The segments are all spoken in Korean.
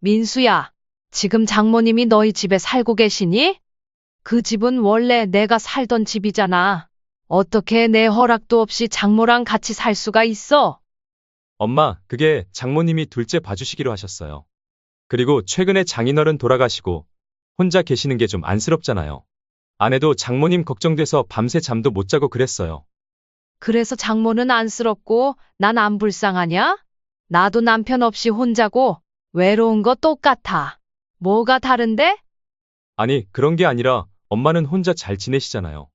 민수야, 지금 장모님이 너희 집에 살고 계시니? 그 집은 원래 내가 살던 집이잖아. 어떻게 내 허락도 없이 장모랑 같이 살 수가 있어? 엄마, 그게 장모님이 둘째 봐주시기로 하셨어요. 그리고 최근에 장인어른 돌아가시고 혼자 계시는 게 좀 안쓰럽잖아요. 아내도 장모님 걱정돼서 밤새 잠도 못 자고 그랬어요. 그래서 장모는 안쓰럽고 난 안 불쌍하냐? 나도 남편 없이 혼자고 외로운 거 똑같아. 뭐가 다른데? 아니, 그런 게 아니라 엄마는 혼자 잘 지내시잖아요.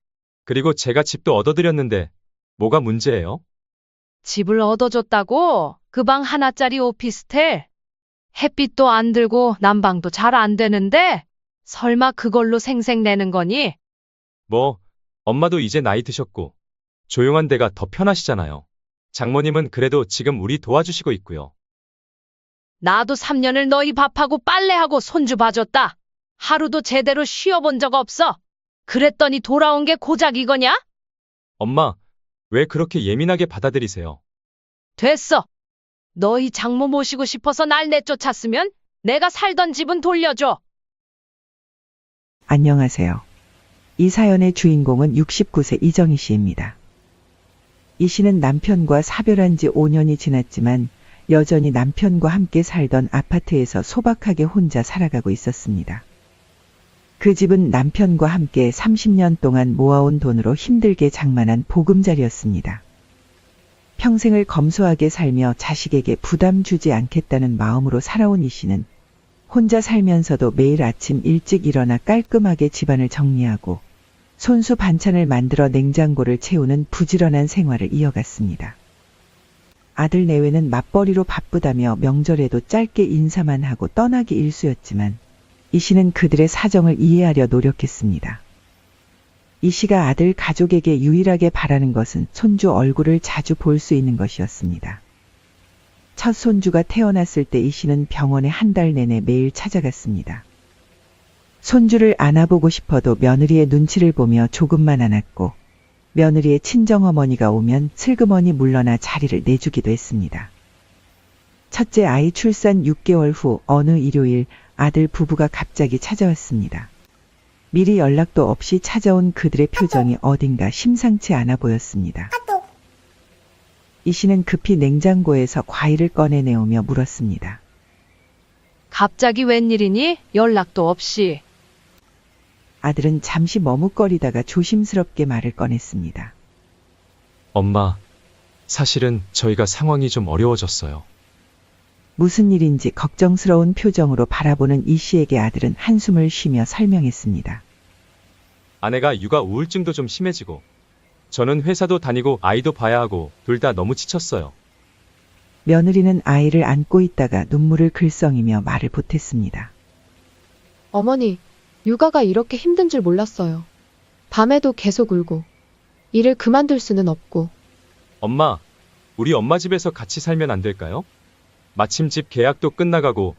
그리고 제가 집도 얻어드렸는데 뭐가 문제예요? 집을 얻어줬다고? 그 방 하나짜리 오피스텔? 햇빛도 안 들고 난방도 잘 안 되는데? 설마 그걸로 생색 내는 거니? 뭐, 엄마도 이제 나이 드셨고 조용한 데가 더 편하시잖아요. 장모님은 그래도 지금 우리 도와주시고 있고요. 나도 3년을 너희 밥하고 빨래하고 손주 봐줬다. 하루도 제대로 쉬어본 적 없어. 그랬더니 돌아온 게 고작 이거냐? 엄마, 왜 그렇게 예민하게 받아들이세요? 됐어. 너희 장모 모시고 싶어서 날 내쫓았으면 내가 살던 집은 돌려줘. 안녕하세요. 이 사연의 주인공은 69세 이정희 씨입니다. 이 씨는 남편과 사별한 지 5년이 지났지만 여전히 남편과 함께 살던 아파트에서 소박하게 혼자 살아가고 있었습니다. 그 집은 남편과 함께 30년 동안 모아온 돈으로 힘들게 장만한 보금자리였습니다. 평생을 검소하게 살며 자식에게 부담 주지 않겠다는 마음으로 살아온 이 씨는 혼자 살면서도 매일 아침 일찍 일어나 깔끔하게 집안을 정리하고 손수 반찬을 만들어 냉장고를 채우는 부지런한 생활을 이어갔습니다. 아들 내외는 맞벌이로 바쁘다며 명절에도 짧게 인사만 하고 떠나기 일쑤였지만 이 씨는 그들의 사정을 이해하려 노력했습니다. 이 씨가 아들 가족에게 유일하게 바라는 것은 손주 얼굴을 자주 볼 수 있는 것이었습니다. 첫 손주가 태어났을 때 이 씨는 병원에 한 달 내내 매일 찾아갔습니다. 손주를 안아보고 싶어도 며느리의 눈치를 보며 조금만 안았고 며느리의 친정어머니가 오면 슬그머니 물러나 자리를 내주기도 했습니다. 첫째 아이 출산 6개월 후 어느 일요일 아들 부부가 갑자기 찾아왔습니다. 미리 연락도 없이 찾아온 그들의 표정이 어딘가 심상치 않아 보였습니다. 이 씨는 급히 냉장고에서 과일을 꺼내내오며 물었습니다. 갑자기 웬일이니? 연락도 없이. 아들은 잠시 머뭇거리다가 조심스럽게 말을 꺼냈습니다. 엄마, 사실은 저희가 상황이 좀 어려워졌어요. 무슨 일인지 걱정스러운 표정으로 바라보는 이 씨에게 아들은 한숨을 쉬며 설명했습니다. 아내가 육아 우울증도 좀 심해지고 저는 회사도 다니고 아이도 봐야 하고 둘 다 너무 지쳤어요. 며느리는 아이를 안고 있다가 눈물을 글썽이며 말을 보탰습니다. 어머니, 육아가 이렇게 힘든 줄 몰랐어요. 밤에도 계속 울고, 일을 그만둘 수는 없고. 엄마, 우리 엄마 집에서 같이 살면 안 될까요? 마침 집 계약도 끝나가고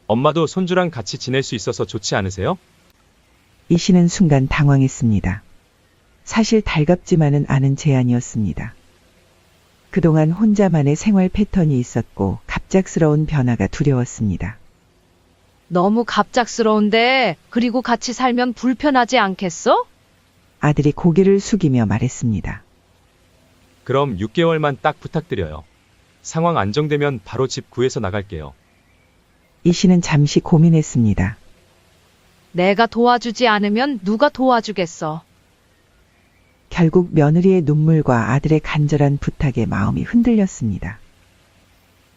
엄마도 손주랑 같이 지낼 수 있어서 좋지 않으세요? 이 씨는 순간 당황했습니다. 사실 달갑지만은 않은 제안이었습니다. 그동안 혼자만의 생활 패턴이 있었고 갑작스러운 변화가 두려웠습니다. 너무 갑작스러운데 그리고 같이 살면 불편하지 않겠어? 아들이 고개를 숙이며 말했습니다. 그럼 6개월만 딱 부탁드려요. 상황 안정되면 바로 집 구해서 나갈게요. 이 씨는 잠시 고민했습니다. 내가 도와주지 않으면 누가 도와주겠어? 결국 며느리의 눈물과 아들의 간절한 부탁에 마음이 흔들렸습니다.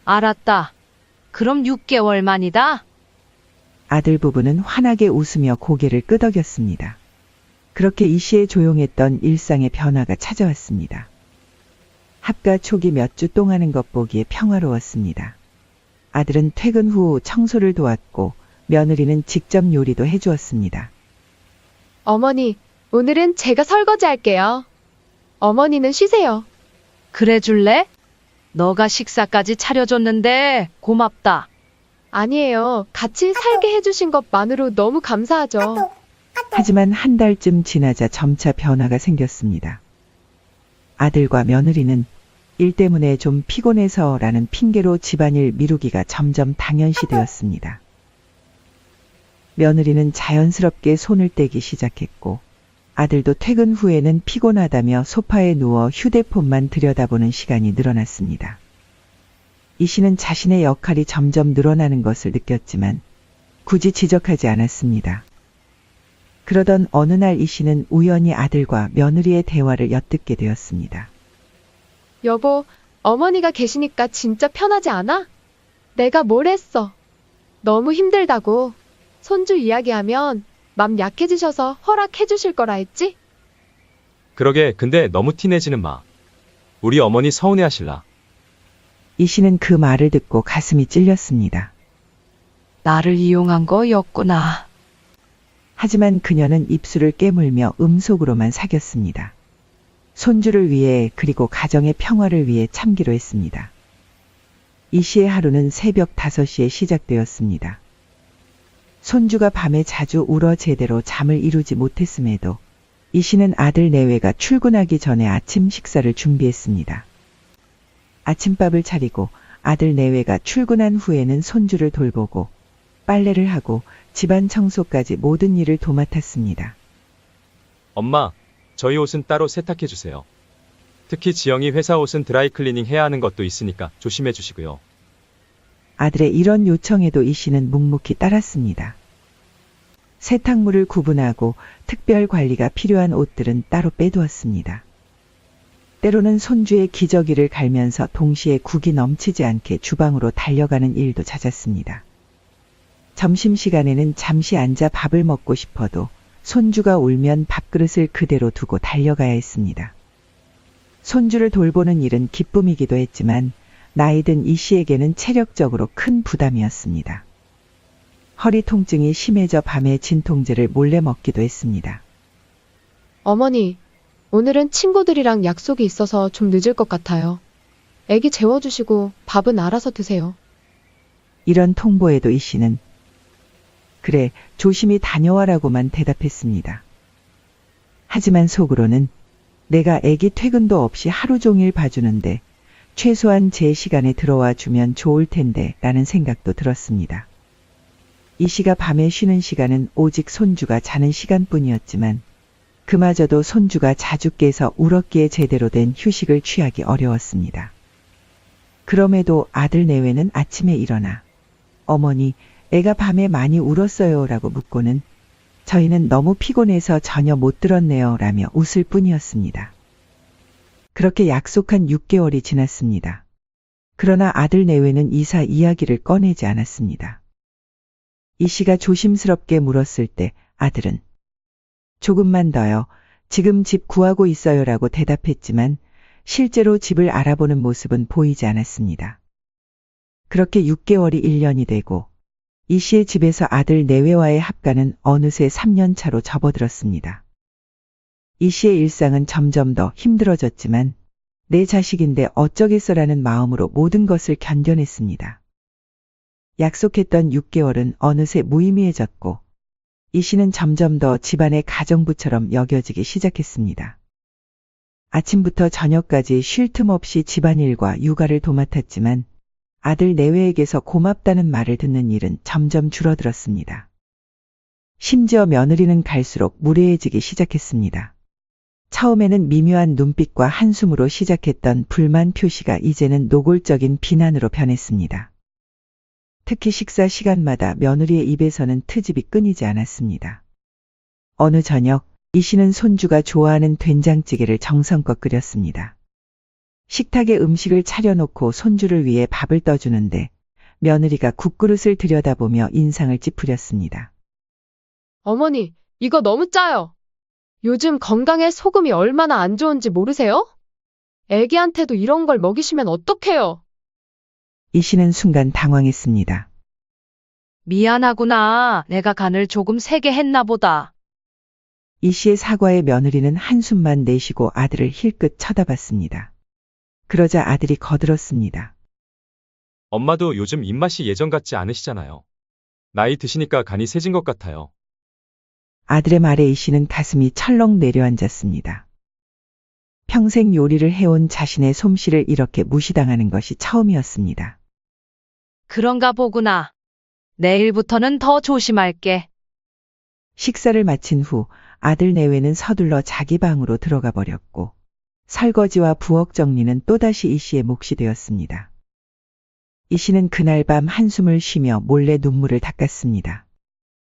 알았다. 그럼 6개월만이다. 아들 부부는 환하게 웃으며 고개를 끄덕였습니다. 그렇게 이 씨의 조용했던 일상의 변화가 찾아왔습니다. 합가 초기 몇 주 동안은 겉보기에 평화로웠습니다. 아들은 퇴근 후 청소를 도왔고 며느리는 직접 요리도 해주었습니다. 어머니, 오늘은 제가 설거지 할게요. 어머니는 쉬세요. 그래 줄래? 너가 식사까지 차려줬는데 고맙다. 아니에요. 같이 살게 해주신 것만으로 너무 감사하죠. 하지만 한 달쯤 지나자 점차 변화가 생겼습니다. 아들과 며느리는 일 때문에 좀 피곤해서라는 핑계로 집안일 미루기가 점점 당연시 되었습니다. 며느리는 자연스럽게 손을 떼기 시작했고 아들도 퇴근 후에는 피곤하다며 소파에 누워 휴대폰만 들여다보는 시간이 늘어났습니다. 이 씨는 자신의 역할이 점점 늘어나는 것을 느꼈지만 굳이 지적하지 않았습니다. 그러던 어느 날 이 씨는 우연히 아들과 며느리의 대화를 엿듣게 되었습니다. 여보, 어머니가 계시니까 진짜 편하지 않아? 내가 뭘 했어? 너무 힘들다고. 손주 이야기하면 맘 약해지셔서 허락해 주실 거라 했지? 그러게 근데 너무 티내지는 마. 우리 어머니 서운해하실라. 이 씨는 그 말을 듣고 가슴이 찔렸습니다. 나를 이용한 거였구나. 하지만 그녀는 입술을 깨물며 음속으로만 사겼습니다. 손주를 위해 그리고 가정의 평화를 위해 참기로 했습니다. 이 씨의 하루는 새벽 5시에 시작되었습니다. 손주가 밤에 자주 울어 제대로 잠을 이루지 못했음에도 이 씨는 아들 내외가 출근하기 전에 아침 식사를 준비했습니다. 아침밥을 차리고 아들 내외가 출근한 후에는 손주를 돌보고 빨래를 하고 집안 청소까지 모든 일을 도맡았습니다. 엄마, 저희 옷은 따로 세탁해 주세요. 특히 지영이 회사 옷은 드라이클리닝 해야 하는 것도 있으니까 조심해 주시고요. 아들의 이런 요청에도 이 씨는 묵묵히 따랐습니다. 세탁물을 구분하고 특별 관리가 필요한 옷들은 따로 빼두었습니다. 때로는 손주의 기저귀를 갈면서 동시에 국이 넘치지 않게 주방으로 달려가는 일도 잦았습니다. 점심시간에는 잠시 앉아 밥을 먹고 싶어도 손주가 울면 밥그릇을 그대로 두고 달려가야 했습니다. 손주를 돌보는 일은 기쁨이기도 했지만 나이 든 이 씨에게는 체력적으로 큰 부담이었습니다. 허리 통증이 심해져 밤에 진통제를 몰래 먹기도 했습니다. 어머니, 오늘은 친구들이랑 약속이 있어서 좀 늦을 것 같아요. 애기 재워주시고 밥은 알아서 드세요. 이런 통보에도 이 씨는 그래, 조심히 다녀와라고만 대답했습니다. 하지만 속으로는 내가 애기 퇴근도 없이 하루 종일 봐주는데 최소한 제 시간에 들어와 주면 좋을 텐데 라는 생각도 들었습니다. 이 씨가 밤에 쉬는 시간은 오직 손주가 자는 시간뿐이었지만 그마저도 손주가 자주 깨서 울었기에 제대로 된 휴식을 취하기 어려웠습니다. 그럼에도 아들 내외는 아침에 일어나 어머니, 애가 밤에 많이 울었어요 라고 묻고는 저희는 너무 피곤해서 전혀 못 들었네요 라며 웃을 뿐이었습니다. 그렇게 약속한 6개월이 지났습니다. 그러나 아들 내외는 이사 이야기를 꺼내지 않았습니다. 이 씨가 조심스럽게 물었을 때 아들은 조금만 더요. 지금 집 구하고 있어요 라고 대답했지만 실제로 집을 알아보는 모습은 보이지 않았습니다. 그렇게 6개월이 1년이 되고 이 씨의 집에서 아들 내외와의 합가는 어느새 3년 차로 접어들었습니다. 이 씨의 일상은 점점 더 힘들어졌지만 내 자식인데 어쩌겠어라는 마음으로 모든 것을 견뎌냈습니다. 약속했던 6개월은 어느새 무의미해졌고 이 씨는 점점 더 집안의 가정부처럼 여겨지기 시작했습니다. 아침부터 저녁까지 쉴 틈 없이 집안일과 육아를 도맡았지만 아들 내외에게서 고맙다는 말을 듣는 일은 점점 줄어들었습니다. 심지어 며느리는 갈수록 무례해지기 시작했습니다. 처음에는 미묘한 눈빛과 한숨으로 시작했던 불만 표시가 이제는 노골적인 비난으로 변했습니다. 특히 식사 시간마다 며느리의 입에서는 트집이 끊이지 않았습니다. 어느 저녁 이 씨는 손주가 좋아하는 된장찌개를 정성껏 끓였습니다. 식탁에 음식을 차려놓고 손주를 위해 밥을 떠주는데 며느리가 국그릇을 들여다보며 인상을 찌푸렸습니다. 어머니, 이거 너무 짜요. 요즘 건강에 소금이 얼마나 안 좋은지 모르세요? 애기한테도 이런 걸 먹이시면 어떡해요? 이 씨는 순간 당황했습니다. 미안하구나. 내가 간을 조금 세게 했나 보다. 이 씨의 사과에 며느리는 한숨만 내쉬고 아들을 힐끗 쳐다봤습니다. 그러자 아들이 거들었습니다. 엄마도 요즘 입맛이 예전 같지 않으시잖아요. 나이 드시니까 간이 세진 것 같아요. 아들의 말에 이 씨는 가슴이 철렁 내려앉았습니다. 평생 요리를 해온 자신의 솜씨를 이렇게 무시당하는 것이 처음이었습니다. 그런가 보구나. 내일부터는 더 조심할게. 식사를 마친 후 아들 내외는 서둘러 자기 방으로 들어가 버렸고 설거지와 부엌 정리는 또다시 이 씨의 몫이 되었습니다. 이 씨는 그날 밤 한숨을 쉬며 몰래 눈물을 닦았습니다.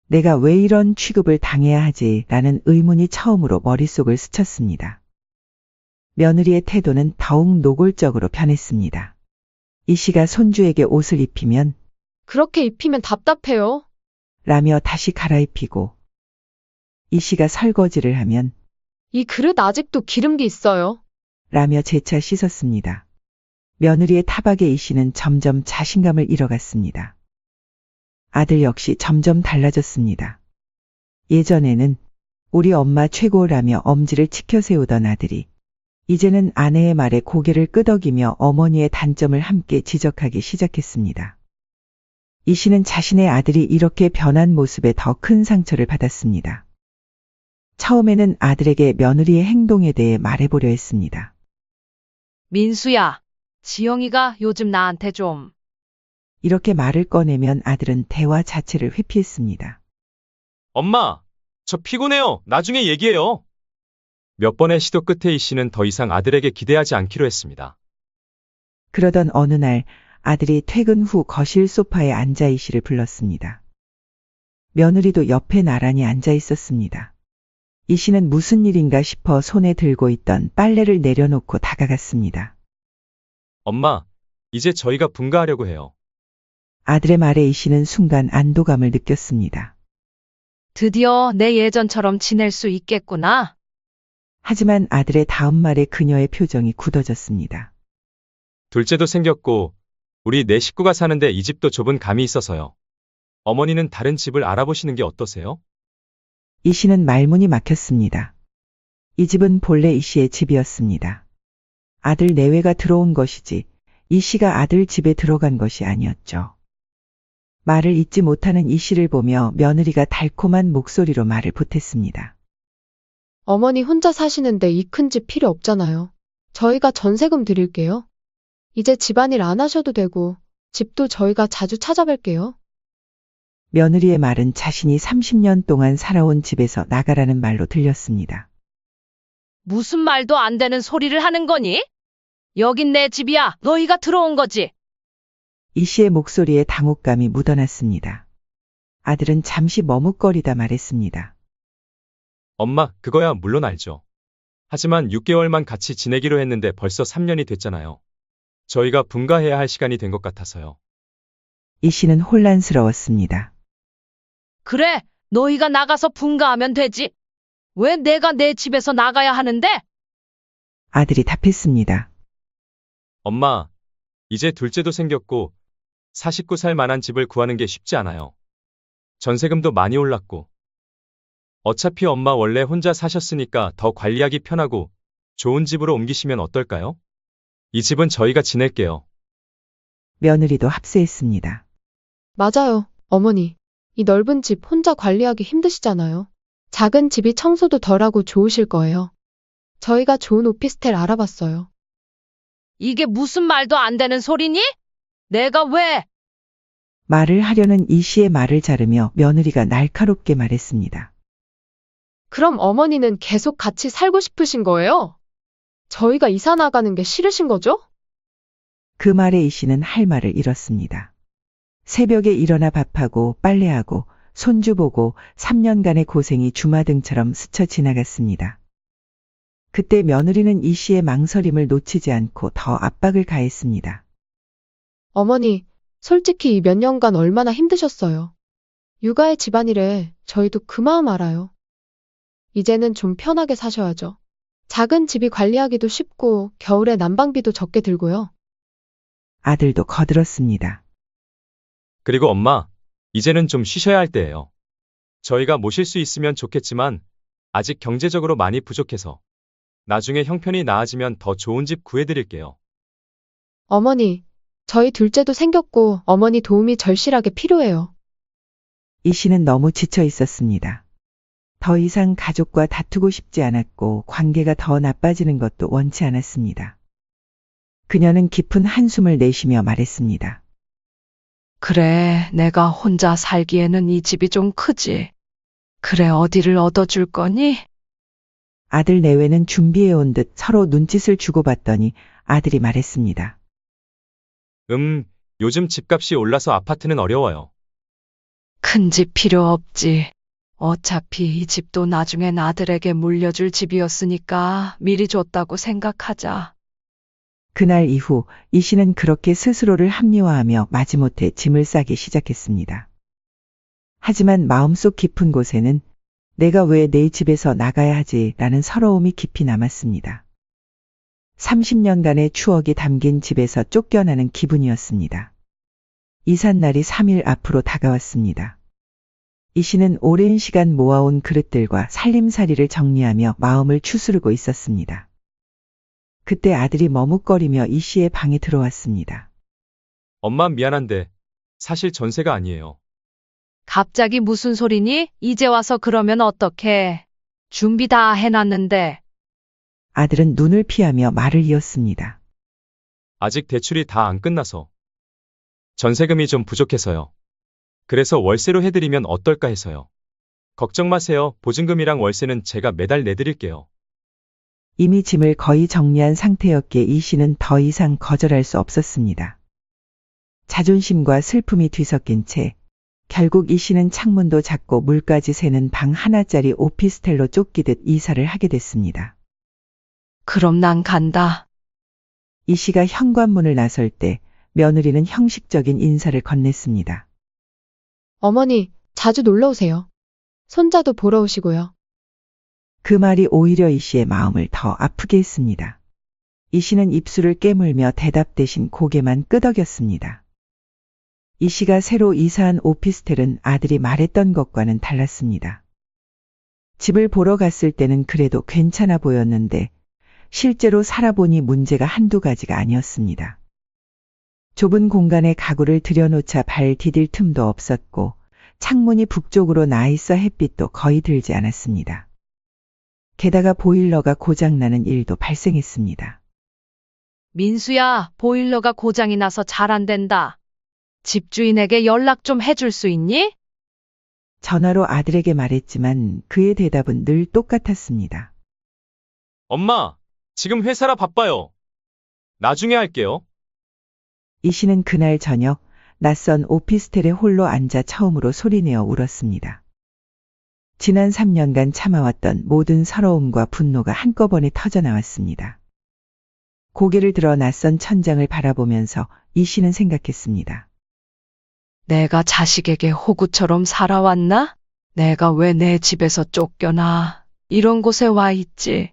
내가 왜 이런 취급을 당해야 하지라는 의문이 처음으로 머릿속을 스쳤습니다. 며느리의 태도는 더욱 노골적으로 변했습니다. 이 씨가 손주에게 옷을 입히면 그렇게 입히면 답답해요. 라며 다시 갈아입히고 이 씨가 설거지를 하면 이 그릇 아직도 기름기 있어요. 라며 재차 씻었습니다. 며느리의 타박에 이 씨는 점점 자신감을 잃어갔습니다. 아들 역시 점점 달라졌습니다. 예전에는 우리 엄마 최고라며 엄지를 치켜 세우던 아들이 이제는 아내의 말에 고개를 끄덕이며 어머니의 단점을 함께 지적하기 시작했습니다. 이 씨는 자신의 아들이 이렇게 변한 모습에 더 큰 상처를 받았습니다. 처음에는 아들에게 며느리의 행동에 대해 말해보려 했습니다. 민수야, 지영이가 요즘 나한테 좀. 이렇게 말을 꺼내면 아들은 대화 자체를 회피했습니다. 엄마, 저 피곤해요. 나중에 얘기해요. 몇 번의 시도 끝에 이 씨는 더 이상 아들에게 기대하지 않기로 했습니다. 그러던 어느 날 아들이 퇴근 후 거실 소파에 앉아 이 씨를 불렀습니다. 며느리도 옆에 나란히 앉아 있었습니다. 이 씨는 무슨 일인가 싶어 손에 들고 있던 빨래를 내려놓고 다가갔습니다. 엄마, 이제 저희가 분가하려고 해요. 아들의 말에 이 씨는 순간 안도감을 느꼈습니다. 드디어 내 예전처럼 지낼 수 있겠구나. 하지만 아들의 다음 말에 그녀의 표정이 굳어졌습니다. 둘째도 생겼고 우리 네 식구가 사는데 이 집도 좁은 감이 있어서요. 어머니는 다른 집을 알아보시는 게 어떠세요? 이 씨는 말문이 막혔습니다. 이 집은 본래 이 씨의 집이었습니다. 아들 내외가 들어온 것이지 이 씨가 아들 집에 들어간 것이 아니었죠. 말을 잇지 못하는 이 씨를 보며 며느리가 달콤한 목소리로 말을 보탰습니다. 어머니 혼자 사시는데 이 큰 집 필요 없잖아요. 저희가 전세금 드릴게요. 이제 집안일 안 하셔도 되고 집도 저희가 자주 찾아뵐게요. 며느리의 말은 자신이 30년 동안 살아온 집에서 나가라는 말로 들렸습니다. 무슨 말도 안 되는 소리를 하는 거니? 여긴 내 집이야. 너희가 들어온 거지. 이 씨의 목소리에 당혹감이 묻어났습니다. 아들은 잠시 머뭇거리다 말했습니다. 엄마, 그거야 물론 알죠. 하지만 6개월만 같이 지내기로 했는데 벌써 3년이 됐잖아요. 저희가 분가해야 할 시간이 된 것 같아서요. 이 씨는 혼란스러웠습니다. 그래, 너희가 나가서 분가하면 되지. 왜 내가 내 집에서 나가야 하는데? 아들이 답했습니다. 엄마, 이제 둘째도 생겼고 49살 만한 집을 구하는 게 쉽지 않아요. 전세금도 많이 올랐고. 어차피 엄마 원래 혼자 사셨으니까 더 관리하기 편하고 좋은 집으로 옮기시면 어떨까요? 이 집은 저희가 지낼게요. 며느리도 합세했습니다. 맞아요, 어머니. 이 넓은 집 혼자 관리하기 힘드시잖아요. 작은 집이 청소도 덜하고 좋으실 거예요. 저희가 좋은 오피스텔 알아봤어요. 이게 무슨 말도 안 되는 소리니? 내가 왜? 말을 하려는 이 씨의 말을 자르며 며느리가 날카롭게 말했습니다. 그럼 어머니는 계속 같이 살고 싶으신 거예요? 저희가 이사 나가는 게 싫으신 거죠? 그 말에 이 씨는 할 말을 잃었습니다. 새벽에 일어나 밥하고 빨래하고 손주 보고 3년간의 고생이 주마등처럼 스쳐 지나갔습니다. 그때 며느리는 이 씨의 망설임을 놓치지 않고 더 압박을 가했습니다. 어머니, 솔직히 이 몇 년간 얼마나 힘드셨어요. 육아의 집안일에 저희도 그 마음 알아요. 이제는 좀 편하게 사셔야죠. 작은 집이 관리하기도 쉽고 겨울에 난방비도 적게 들고요. 아들도 거들었습니다. 그리고 엄마, 이제는 좀 쉬셔야 할 때예요. 저희가 모실 수 있으면 좋겠지만 아직 경제적으로 많이 부족해서 나중에 형편이 나아지면 더 좋은 집 구해드릴게요. 어머니, 저희 둘째도 생겼고 어머니 도움이 절실하게 필요해요. 이 씨는 너무 지쳐 있었습니다. 더 이상 가족과 다투고 싶지 않았고 관계가 더 나빠지는 것도 원치 않았습니다. 그녀는 깊은 한숨을 내쉬며 말했습니다. 그래, 내가 혼자 살기에는 이 집이 좀 크지. 그래, 어디를 얻어줄 거니? 아들 내외는 준비해온 듯 서로 눈짓을 주고받더니 아들이 말했습니다. 요즘 집값이 올라서 아파트는 어려워요. 큰 집 필요 없지. 어차피 이 집도 나중엔 아들에게 물려줄 집이었으니까 미리 줬다고 생각하자. 그날 이후 이 씨는 그렇게 스스로를 합리화하며 마지못해 짐을 싸기 시작했습니다. 하지만 마음속 깊은 곳에는 내가 왜 내 집에서 나가야 하지 라는 서러움이 깊이 남았습니다. 30년간의 추억이 담긴 집에서 쫓겨나는 기분이었습니다. 이삿날이 3일 앞으로 다가왔습니다. 이 씨는 오랜 시간 모아온 그릇들과 살림살이를 정리하며 마음을 추스르고 있었습니다. 그때 아들이 머뭇거리며 이 씨의 방에 들어왔습니다. 엄마 미안한데 사실 전세가 아니에요. 갑자기 무슨 소리니? 이제 와서 그러면 어떡해? 준비 다 해놨는데. 아들은 눈을 피하며 말을 이었습니다. 아직 대출이 다 안 끝나서. 전세금이 좀 부족해서요. 그래서 월세로 해드리면 어떨까 해서요. 걱정 마세요. 보증금이랑 월세는 제가 매달 내드릴게요. 이미 짐을 거의 정리한 상태였기에 이 씨는 더 이상 거절할 수 없었습니다. 자존심과 슬픔이 뒤섞인 채 결국 이 씨는 창문도 작고 물까지 새는 방 하나짜리 오피스텔로 쫓기듯 이사를 하게 됐습니다. 그럼 난 간다. 이 씨가 현관문을 나설 때 며느리는 형식적인 인사를 건넸습니다. 어머니, 자주 놀러 오세요. 손자도 보러 오시고요. 그 말이 오히려 이 씨의 마음을 더 아프게 했습니다. 이 씨는 입술을 깨물며 대답 대신 고개만 끄덕였습니다. 이 씨가 새로 이사한 오피스텔은 아들이 말했던 것과는 달랐습니다. 집을 보러 갔을 때는 그래도 괜찮아 보였는데 실제로 살아보니 문제가 한두 가지가 아니었습니다. 좁은 공간에 가구를 들여놓자 발 디딜 틈도 없었고 창문이 북쪽으로 나 있어 햇빛도 거의 들지 않았습니다. 게다가 보일러가 고장나는 일도 발생했습니다. 민수야, 보일러가 고장이 나서 잘 안 된다. 집주인에게 연락 좀 해줄 수 있니? 전화로 아들에게 말했지만 그의 대답은 늘 똑같았습니다. 엄마, 지금 회사라 바빠요. 나중에 할게요. 이 씨는 그날 저녁 낯선 오피스텔에 홀로 앉아 처음으로 소리내어 울었습니다. 지난 3년간 참아왔던 모든 서러움과 분노가 한꺼번에 터져나왔습니다. 고개를 들어 낯선 천장을 바라보면서 이 씨는 생각했습니다. 내가 자식에게 호구처럼 살아왔나? 내가 왜 내 집에서 쫓겨나? 이런 곳에 와 있지.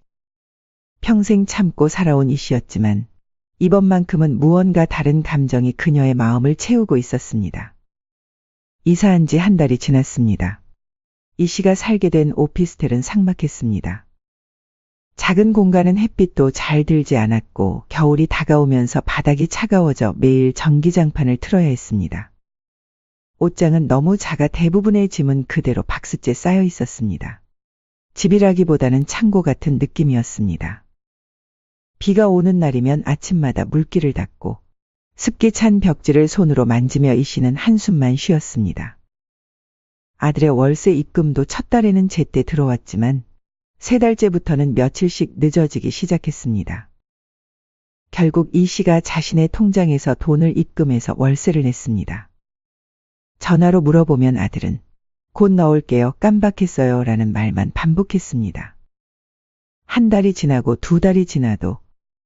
평생 참고 살아온 이 씨였지만 이번만큼은 무언가 다른 감정이 그녀의 마음을 채우고 있었습니다. 이사한 지 한 달이 지났습니다. 이 씨가 살게 된 오피스텔은 삭막했습니다. 작은 공간은 햇빛도 잘 들지 않았고 겨울이 다가오면서 바닥이 차가워져 매일 전기장판을 틀어야 했습니다. 옷장은 너무 작아 대부분의 짐은 그대로 박스째 쌓여 있었습니다. 집이라기보다는 창고 같은 느낌이었습니다. 비가 오는 날이면 아침마다 물기를 닦고 습기 찬 벽지를 손으로 만지며 이 씨는 한숨만 쉬었습니다. 아들의 월세 입금도 첫 달에는 제때 들어왔지만 세 달째부터는 며칠씩 늦어지기 시작했습니다. 결국 이 씨가 자신의 통장에서 돈을 입금해서 월세를 냈습니다. 전화로 물어보면 아들은 곧 넣을게요, 깜박했어요 라는 말만 반복했습니다. 한 달이 지나고 두 달이 지나도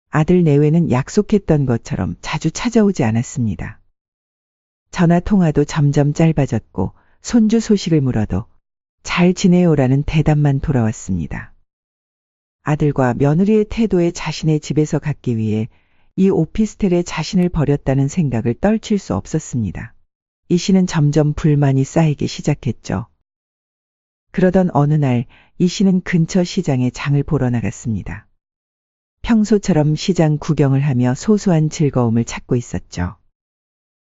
아들 내외는 약속했던 것처럼 자주 찾아오지 않았습니다. 전화 통화도 점점 짧아졌고 손주 소식을 물어도 잘 지내요라는 대답만 돌아왔습니다. 아들과 며느리의 태도에 자신의 집에서 갖기 위해 이 오피스텔에 자신을 버렸다는 생각을 떨칠 수 없었습니다. 이 씨는 점점 불만이 쌓이기 시작했죠. 그러던 어느 날 이 씨는 근처 시장에 장을 보러 나갔습니다. 평소처럼 시장 구경을 하며 소소한 즐거움을 찾고 있었죠.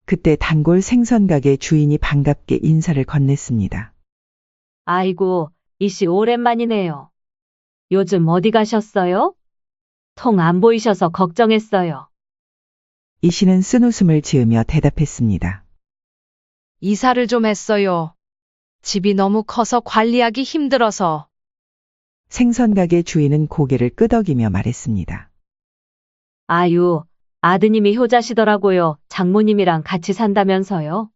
그때 단골 생선 가게 주인이 반갑게 인사를 건넸습니다. 아이고, 이씨 오랜만이네요. 요즘 어디 가셨어요? 통 안 보이셔서 걱정했어요. 이 씨는 쓴웃음을 지으며 대답했습니다. 이사를 좀 했어요. 집이 너무 커서 관리하기 힘들어서. 생선가게 주인은 고개를 끄덕이며 말했습니다. 아유, 아드님이 효자시더라고요. 장모님이랑 같이 산다면서요.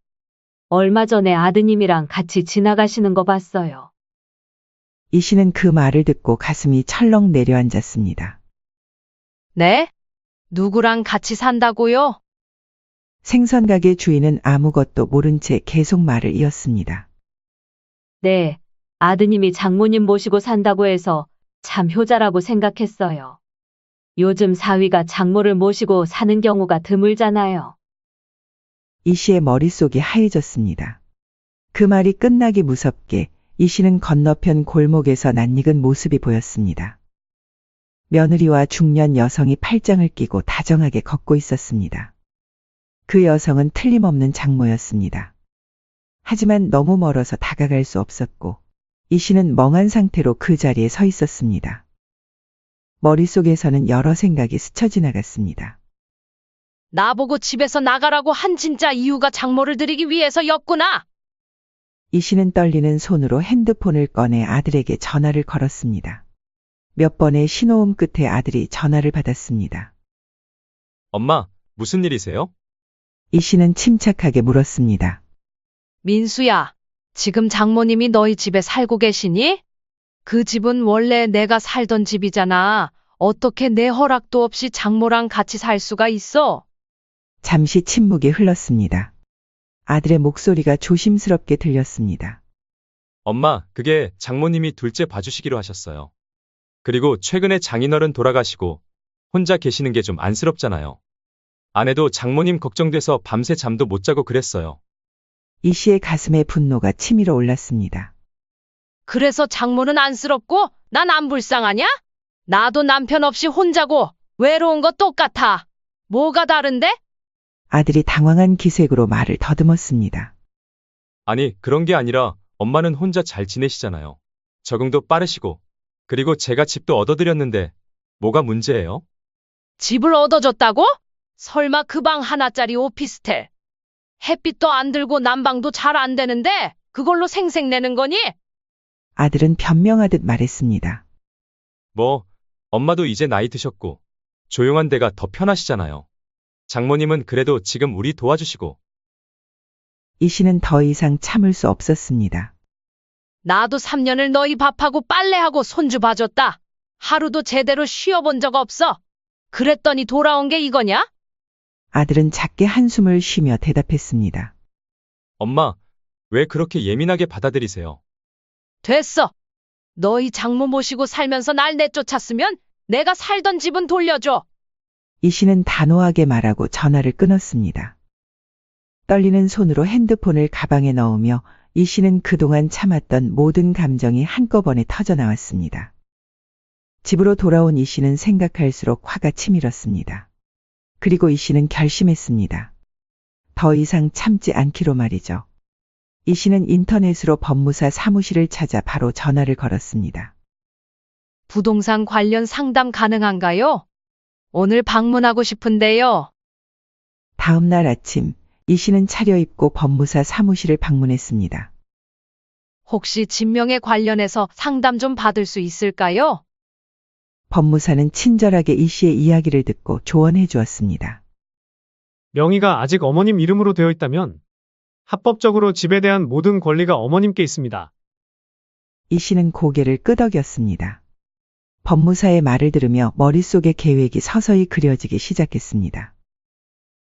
얼마 전에 아드님이랑 같이 지나가시는 거 봤어요. 이 씨는 그 말을 듣고 가슴이 철렁 내려앉았습니다. 네? 누구랑 같이 산다고요? 생선가게 주인은 아무것도 모른 채 계속 말을 이었습니다. 네, 아드님이 장모님 모시고 산다고 해서 참 효자라고 생각했어요. 요즘 사위가 장모를 모시고 사는 경우가 드물잖아요. 이 씨의 머릿속이 하얘졌습니다. 그 말이 끝나기 무섭게 이 씨는 건너편 골목에서 낯익은 모습이 보였습니다. 며느리와 중년 여성이 팔짱을 끼고 다정하게 걷고 있었습니다. 그 여성은 틀림없는 장모였습니다. 하지만 너무 멀어서 다가갈 수 없었고 이 씨는 멍한 상태로 그 자리에 서 있었습니다. 머릿속에서는 여러 생각이 스쳐 지나갔습니다. 나보고 집에서 나가라고 한 진짜 이유가 장모를 드리기 위해서였구나. 이 씨는 떨리는 손으로 핸드폰을 꺼내 아들에게 전화를 걸었습니다. 몇 번의 신호음 끝에 아들이 전화를 받았습니다. 엄마, 무슨 일이세요? 이 씨는 침착하게 물었습니다. 민수야, 지금 장모님이 너희 집에 살고 계시니? 그 집은 원래 내가 살던 집이잖아. 어떻게 내 허락도 없이 장모랑 같이 살 수가 있어? 잠시 침묵이 흘렀습니다. 아들의 목소리가 조심스럽게 들렸습니다. 엄마, 그게 장모님이 둘째 봐주시기로 하셨어요. 그리고 최근에 장인어른 돌아가시고 혼자 계시는 게 좀 안쓰럽잖아요. 아내도 장모님 걱정돼서 밤새 잠도 못 자고 그랬어요. 이 씨의 가슴에 분노가 치밀어 올랐습니다. 그래서 장모는 안쓰럽고 난 안 불쌍하냐? 나도 남편 없이 혼자고 외로운 거 똑같아. 뭐가 다른데? 아들이 당황한 기색으로 말을 더듬었습니다. 아니, 그런 게 아니라 엄마는 혼자 잘 지내시잖아요. 적응도 빠르시고. 그리고 제가 집도 얻어드렸는데 뭐가 문제예요? 집을 얻어줬다고? 설마 그 방 하나짜리 오피스텔. 햇빛도 안 들고 난방도 잘 안 되는데 그걸로 생색내는 거니? 아들은 변명하듯 말했습니다. 뭐, 엄마도 이제 나이 드셨고 조용한 데가 더 편하시잖아요. 장모님은 그래도 지금 우리 도와주시고. 이 씨는 더 이상 참을 수 없었습니다. 나도 3년을 너희 밥하고 빨래하고 손주 봐줬다. 하루도 제대로 쉬어본 적 없어. 그랬더니 돌아온 게 이거냐? 아들은 작게 한숨을 쉬며 대답했습니다. 엄마, 왜 그렇게 예민하게 받아들이세요? 됐어. 너희 장모 모시고 살면서 날 내쫓았으면 내가 살던 집은 돌려줘. 이 씨는 단호하게 말하고 전화를 끊었습니다. 떨리는 손으로 핸드폰을 가방에 넣으며 이 씨는 그동안 참았던 모든 감정이 한꺼번에 터져 나왔습니다. 집으로 돌아온 이 씨는 생각할수록 화가 치밀었습니다. 그리고 이 씨는 결심했습니다. 더 이상 참지 않기로 말이죠. 이 씨는 인터넷으로 법무사 사무실을 찾아 바로 전화를 걸었습니다. 부동산 관련 상담 가능한가요? 오늘 방문하고 싶은데요. 다음 날 아침 이 씨는 차려입고 법무사 사무실을 방문했습니다. 혹시 진명에 관련해서 상담 좀 받을 수 있을까요? 법무사는 친절하게 이 씨의 이야기를 듣고 조언해 주었습니다. 명의가 아직 어머님 이름으로 되어 있다면 합법적으로 집에 대한 모든 권리가 어머님께 있습니다. 이 씨는 고개를 끄덕였습니다. 법무사의 말을 들으며 머릿속의 계획이 서서히 그려지기 시작했습니다.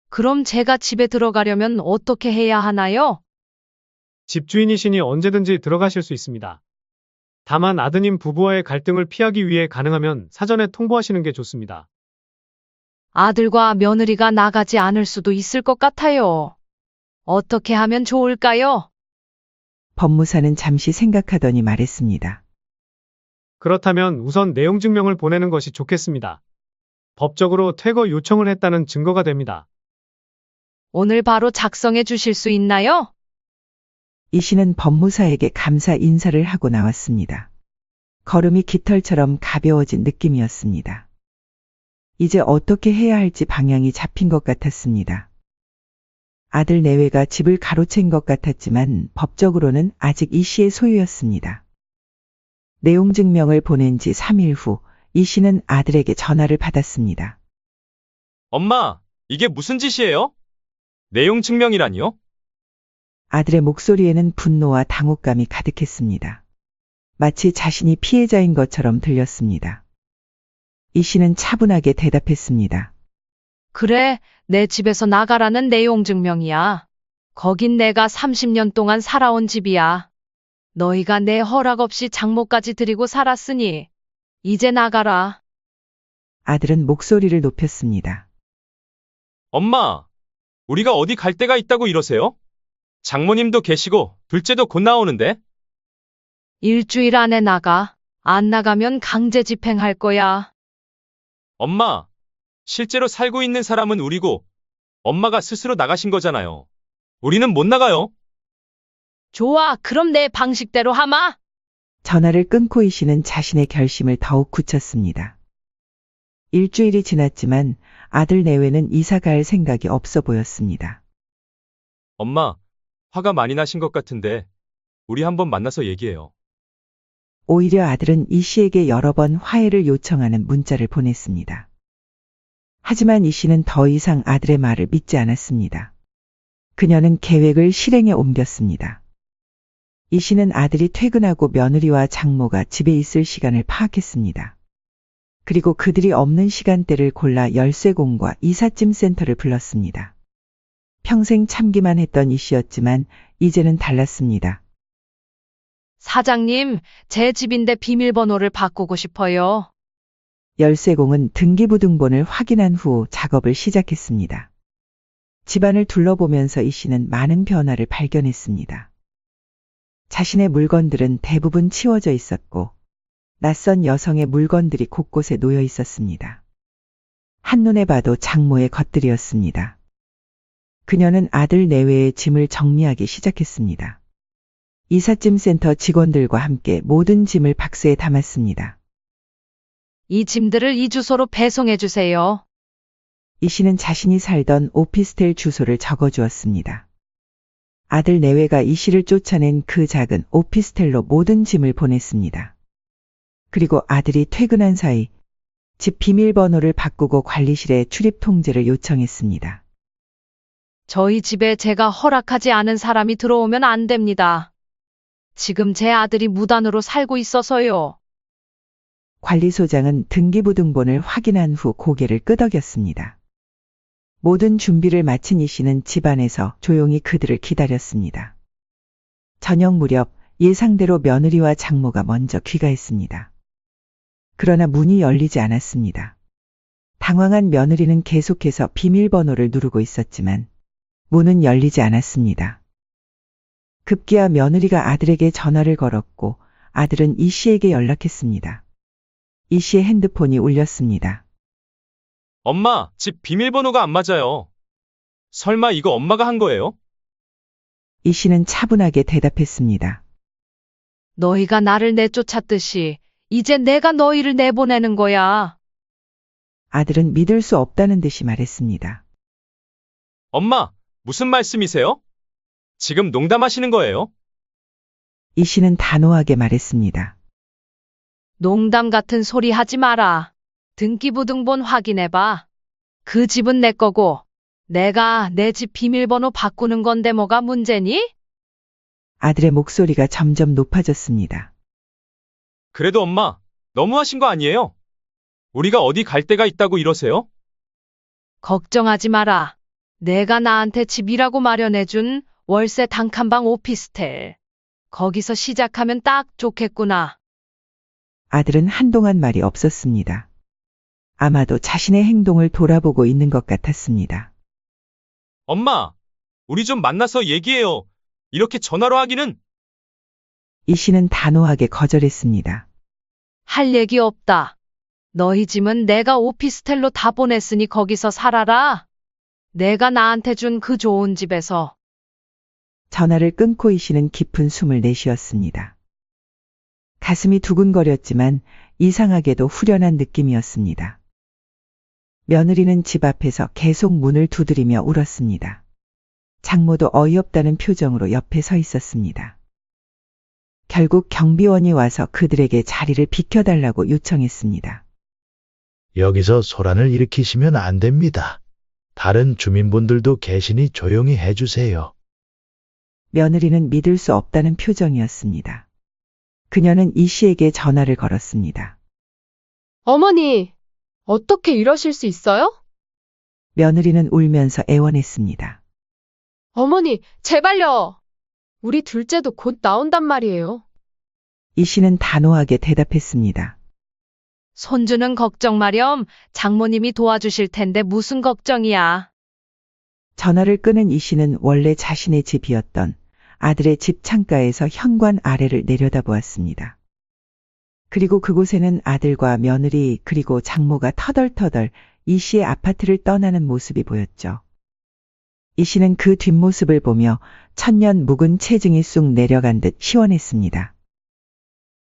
그럼 제가 집에 들어가려면 어떻게 해야 하나요? 집주인이시니 언제든지 들어가실 수 있습니다. 다만 아드님 부부와의 갈등을 피하기 위해 가능하면 사전에 통보하시는 게 좋습니다. 아들과 며느리가 나가지 않을 수도 있을 것 같아요. 어떻게 하면 좋을까요? 법무사는 잠시 생각하더니 말했습니다. 그렇다면 우선 내용 증명을 보내는 것이 좋겠습니다. 법적으로 퇴거 요청을 했다는 증거가 됩니다. 오늘 바로 작성해 주실 수 있나요? 이 씨는 법무사에게 감사 인사를 하고 나왔습니다. 걸음이 깃털처럼 가벼워진 느낌이었습니다. 이제 어떻게 해야 할지 방향이 잡힌 것 같았습니다. 아들 내외가 집을 가로챈 것 같았지만 법적으로는 아직 이 씨의 소유였습니다. 내용 증명을 보낸 지 3일 후 이 씨는 아들에게 전화를 받았습니다. 엄마, 이게 무슨 짓이에요? 내용 증명이라니요? 아들의 목소리에는 분노와 당혹감이 가득했습니다. 마치 자신이 피해자인 것처럼 들렸습니다. 이 씨는 차분하게 대답했습니다. 그래, 내 집에서 나가라는 내용 증명이야. 거긴 내가 30년 동안 살아온 집이야. 너희가 내 허락 없이 장모까지 드리고 살았으니 이제 나가라. 아들은 목소리를 높였습니다. 엄마, 우리가 어디 갈 데가 있다고 이러세요? 장모님도 계시고 둘째도 곧 나오는데? 일주일 안에 나가. 안 나가면 강제 집행할 거야. 엄마, 실제로 살고 있는 사람은 우리고 엄마가 스스로 나가신 거잖아요. 우리는 못 나가요. 좋아, 그럼 내 방식대로 하마. 전화를 끊고 이 씨는 자신의 결심을 더욱 굳혔습니다. 일주일이 지났지만 아들 내외는 이사 갈 생각이 없어 보였습니다. 엄마, 화가 많이 나신 것 같은데 우리 한번 만나서 얘기해요. 오히려 아들은 이 씨에게 여러 번 화해를 요청하는 문자를 보냈습니다. 하지만 이 씨는 더 이상 아들의 말을 믿지 않았습니다. 그녀는 계획을 실행에 옮겼습니다. 이 씨는 아들이 퇴근하고 며느리와 장모가 집에 있을 시간을 파악했습니다. 그리고 그들이 없는 시간대를 골라 열쇠공과 이삿짐 센터를 불렀습니다. 평생 참기만 했던 이 씨였지만 이제는 달랐습니다. 사장님, 제 집인데 비밀번호를 바꾸고 싶어요. 열쇠공은 등기부등본을 확인한 후 작업을 시작했습니다. 집안을 둘러보면서 이 씨는 많은 변화를 발견했습니다. 자신의 물건들은 대부분 치워져 있었고 낯선 여성의 물건들이 곳곳에 놓여 있었습니다. 한눈에 봐도 장모의 것들이었습니다. 그녀는 아들 내외의 짐을 정리하기 시작했습니다. 이삿짐 센터 직원들과 함께 모든 짐을 박스에 담았습니다. 이 짐들을 이 주소로 배송해 주세요. 이 씨는 자신이 살던 오피스텔 주소를 적어주었습니다. 아들 내외가 이 씨를 쫓아낸 그 작은 오피스텔로 모든 짐을 보냈습니다. 그리고 아들이 퇴근한 사이 집 비밀번호를 바꾸고 관리실에 출입 통제를 요청했습니다. 저희 집에 제가 허락하지 않은 사람이 들어오면 안 됩니다. 지금 제 아들이 무단으로 살고 있어서요. 관리소장은 등기부등본을 확인한 후 고개를 끄덕였습니다. 모든 준비를 마친 이 씨는 집안에서 조용히 그들을 기다렸습니다. 저녁 무렵 예상대로 며느리와 장모가 먼저 귀가했습니다. 그러나 문이 열리지 않았습니다. 당황한 며느리는 계속해서 비밀번호를 누르고 있었지만 문은 열리지 않았습니다. 급기야 며느리가 아들에게 전화를 걸었고 아들은 이 씨에게 연락했습니다. 이 씨의 핸드폰이 울렸습니다. 엄마, 집 비밀번호가 안 맞아요. 설마 이거 엄마가 한 거예요? 이 씨는 차분하게 대답했습니다. 너희가 나를 내쫓았듯이 이제 내가 너희를 내보내는 거야. 아들은 믿을 수 없다는 듯이 말했습니다. 엄마, 무슨 말씀이세요? 지금 농담하시는 거예요? 이 씨는 단호하게 말했습니다. 농담 같은 소리 하지 마라. 등기부등본 확인해봐. 그 집은 내 거고 내가 내 집 비밀번호 바꾸는 건데 뭐가 문제니? 아들의 목소리가 점점 높아졌습니다. 그래도 엄마, 너무하신 거 아니에요? 우리가 어디 갈 데가 있다고 이러세요? 걱정하지 마라. 내가 나한테 집이라고 마련해준 월세 단칸방 오피스텔. 거기서 시작하면 딱 좋겠구나. 아들은 한동안 말이 없었습니다. 아마도 자신의 행동을 돌아보고 있는 것 같았습니다. 엄마, 우리 좀 만나서 얘기해요. 이렇게 전화로 하기는. 이 씨는 단호하게 거절했습니다. 할 얘기 없다. 너희 짐은 내가 오피스텔로 다 보냈으니 거기서 살아라. 내가 나한테 준 그 좋은 집에서. 전화를 끊고 이 씨는 깊은 숨을 내쉬었습니다. 가슴이 두근거렸지만 이상하게도 후련한 느낌이었습니다. 며느리는 집 앞에서 계속 문을 두드리며 울었습니다. 장모도 어이없다는 표정으로 옆에 서 있었습니다. 결국 경비원이 와서 그들에게 자리를 비켜달라고 요청했습니다. 여기서 소란을 일으키시면 안 됩니다. 다른 주민분들도 계시니 조용히 해주세요. 며느리는 믿을 수 없다는 표정이었습니다. 그녀는 이 씨에게 전화를 걸었습니다. 어머니, 어떻게 이러실 수 있어요? 며느리는 울면서 애원했습니다. 어머니, 제발요. 우리 둘째도 곧 나온단 말이에요. 이 씨는 단호하게 대답했습니다. 손주는 걱정 마렴. 장모님이 도와주실 텐데 무슨 걱정이야. 전화를 끊은 이 씨는 원래 자신의 집이었던 아들의 집 창가에서 현관 아래를 내려다보았습니다. 그리고 그곳에는 아들과 며느리 그리고 장모가 터덜터덜 이 씨의 아파트를 떠나는 모습이 보였죠. 이 씨는 그 뒷모습을 보며 천년 묵은 체증이 쑥 내려간 듯 시원했습니다.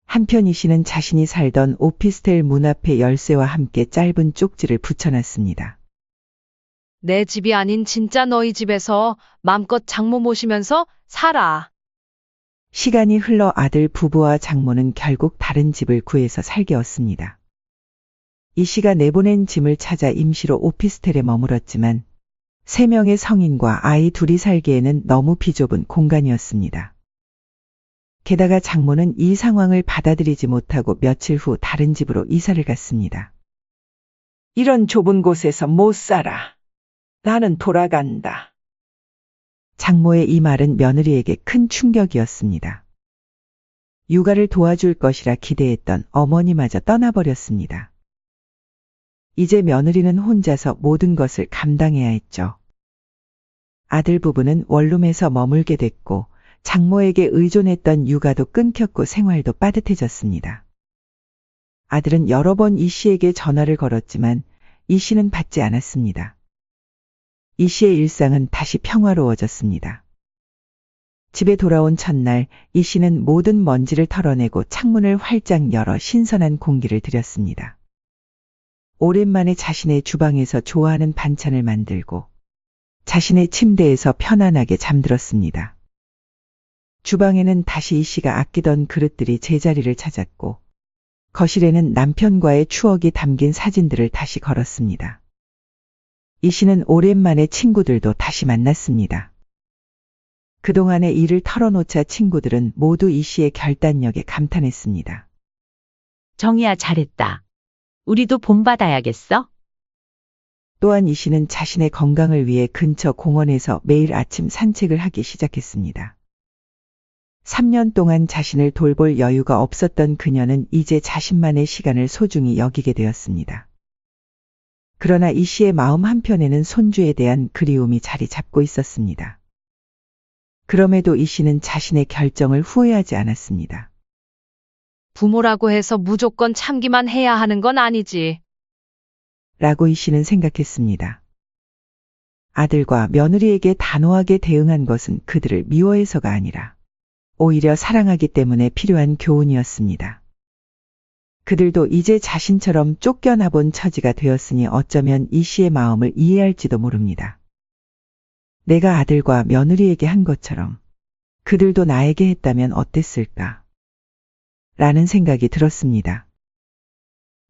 한편 이 씨는 자신이 살던 오피스텔 문 앞에 열쇠와 함께 짧은 쪽지를 붙여놨습니다. 내 집이 아닌 진짜 너희 집에서 맘껏 장모 모시면서 살아. 시간이 흘러 아들 부부와 장모는 결국 다른 집을 구해서 살게 왔습니다. 이 씨가 내보낸 짐을 찾아 임시로 오피스텔에 머물었지만 3명의 성인과 아이 둘이 살기에는 너무 비좁은 공간이었습니다. 게다가 장모는 이 상황을 받아들이지 못하고 며칠 후 다른 집으로 이사를 갔습니다. 이런 좁은 곳에서 못 살아. 나는 돌아간다. 장모의 이 말은 며느리에게 큰 충격이었습니다. 육아를 도와줄 것이라 기대했던 어머니마저 떠나버렸습니다. 이제 며느리는 혼자서 모든 것을 감당해야 했죠. 아들 부부는 원룸에서 머물게 됐고 장모에게 의존했던 육아도 끊겼고 생활도 빠듯해졌습니다. 아들은 여러 번 이 씨에게 전화를 걸었지만 이 씨는 받지 않았습니다. 이 씨의 일상은 다시 평화로워졌습니다. 집에 돌아온 첫날 이 씨는 모든 먼지를 털어내고 창문을 활짝 열어 신선한 공기를 들였습니다. 오랜만에 자신의 주방에서 좋아하는 반찬을 만들고 자신의 침대에서 편안하게 잠들었습니다. 주방에는 다시 이 씨가 아끼던 그릇들이 제자리를 찾았고 거실에는 남편과의 추억이 담긴 사진들을 다시 걸었습니다. 이 씨는 오랜만에 친구들도 다시 만났습니다. 그동안의 일을 털어놓자 친구들은 모두 이 씨의 결단력에 감탄했습니다. 정희야, 잘했다. 우리도 본받아야겠어? 또한 이 씨는 자신의 건강을 위해 근처 공원에서 매일 아침 산책을 하기 시작했습니다. 3년 동안 자신을 돌볼 여유가 없었던 그녀는 이제 자신만의 시간을 소중히 여기게 되었습니다. 그러나 이 씨의 마음 한편에는 손주에 대한 그리움이 자리 잡고 있었습니다. 그럼에도 이 씨는 자신의 결정을 후회하지 않았습니다. 부모라고 해서 무조건 참기만 해야 하는 건 아니지. 라고 이 씨는 생각했습니다. 아들과 며느리에게 단호하게 대응한 것은 그들을 미워해서가 아니라 오히려 사랑하기 때문에 필요한 교훈이었습니다. 그들도 이제 자신처럼 쫓겨나본 처지가 되었으니 어쩌면 이 씨의 마음을 이해할지도 모릅니다. 내가 아들과 며느리에게 한 것처럼 그들도 나에게 했다면 어땠을까? 라는 생각이 들었습니다.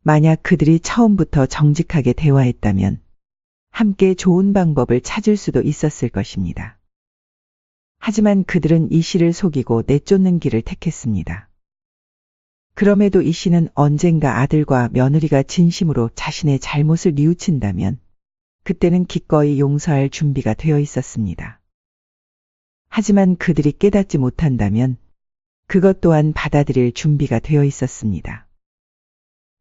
만약 그들이 처음부터 정직하게 대화했다면 함께 좋은 방법을 찾을 수도 있었을 것입니다. 하지만 그들은 이 씨를 속이고 내쫓는 길을 택했습니다. 그럼에도 이 씨는 언젠가 아들과 며느리가 진심으로 자신의 잘못을 뉘우친다면 그때는 기꺼이 용서할 준비가 되어 있었습니다. 하지만 그들이 깨닫지 못한다면 그것 또한 받아들일 준비가 되어 있었습니다.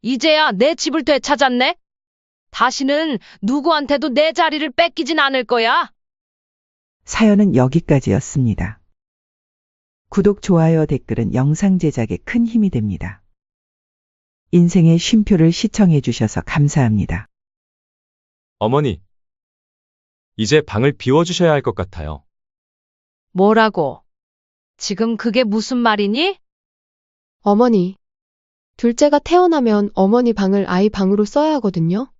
이제야 내 집을 되찾았네? 다시는 누구한테도 내 자리를 뺏기진 않을 거야. 사연은 여기까지였습니다. 구독, 좋아요, 댓글은 영상 제작에 큰 힘이 됩니다. 인생의 쉼표를 시청해 주셔서 감사합니다. 어머니, 이제 방을 비워주셔야 할 것 같아요. 뭐라고? 지금 그게 무슨 말이니? 어머니, 둘째가 태어나면 어머니 방을 아이 방으로 써야 하거든요.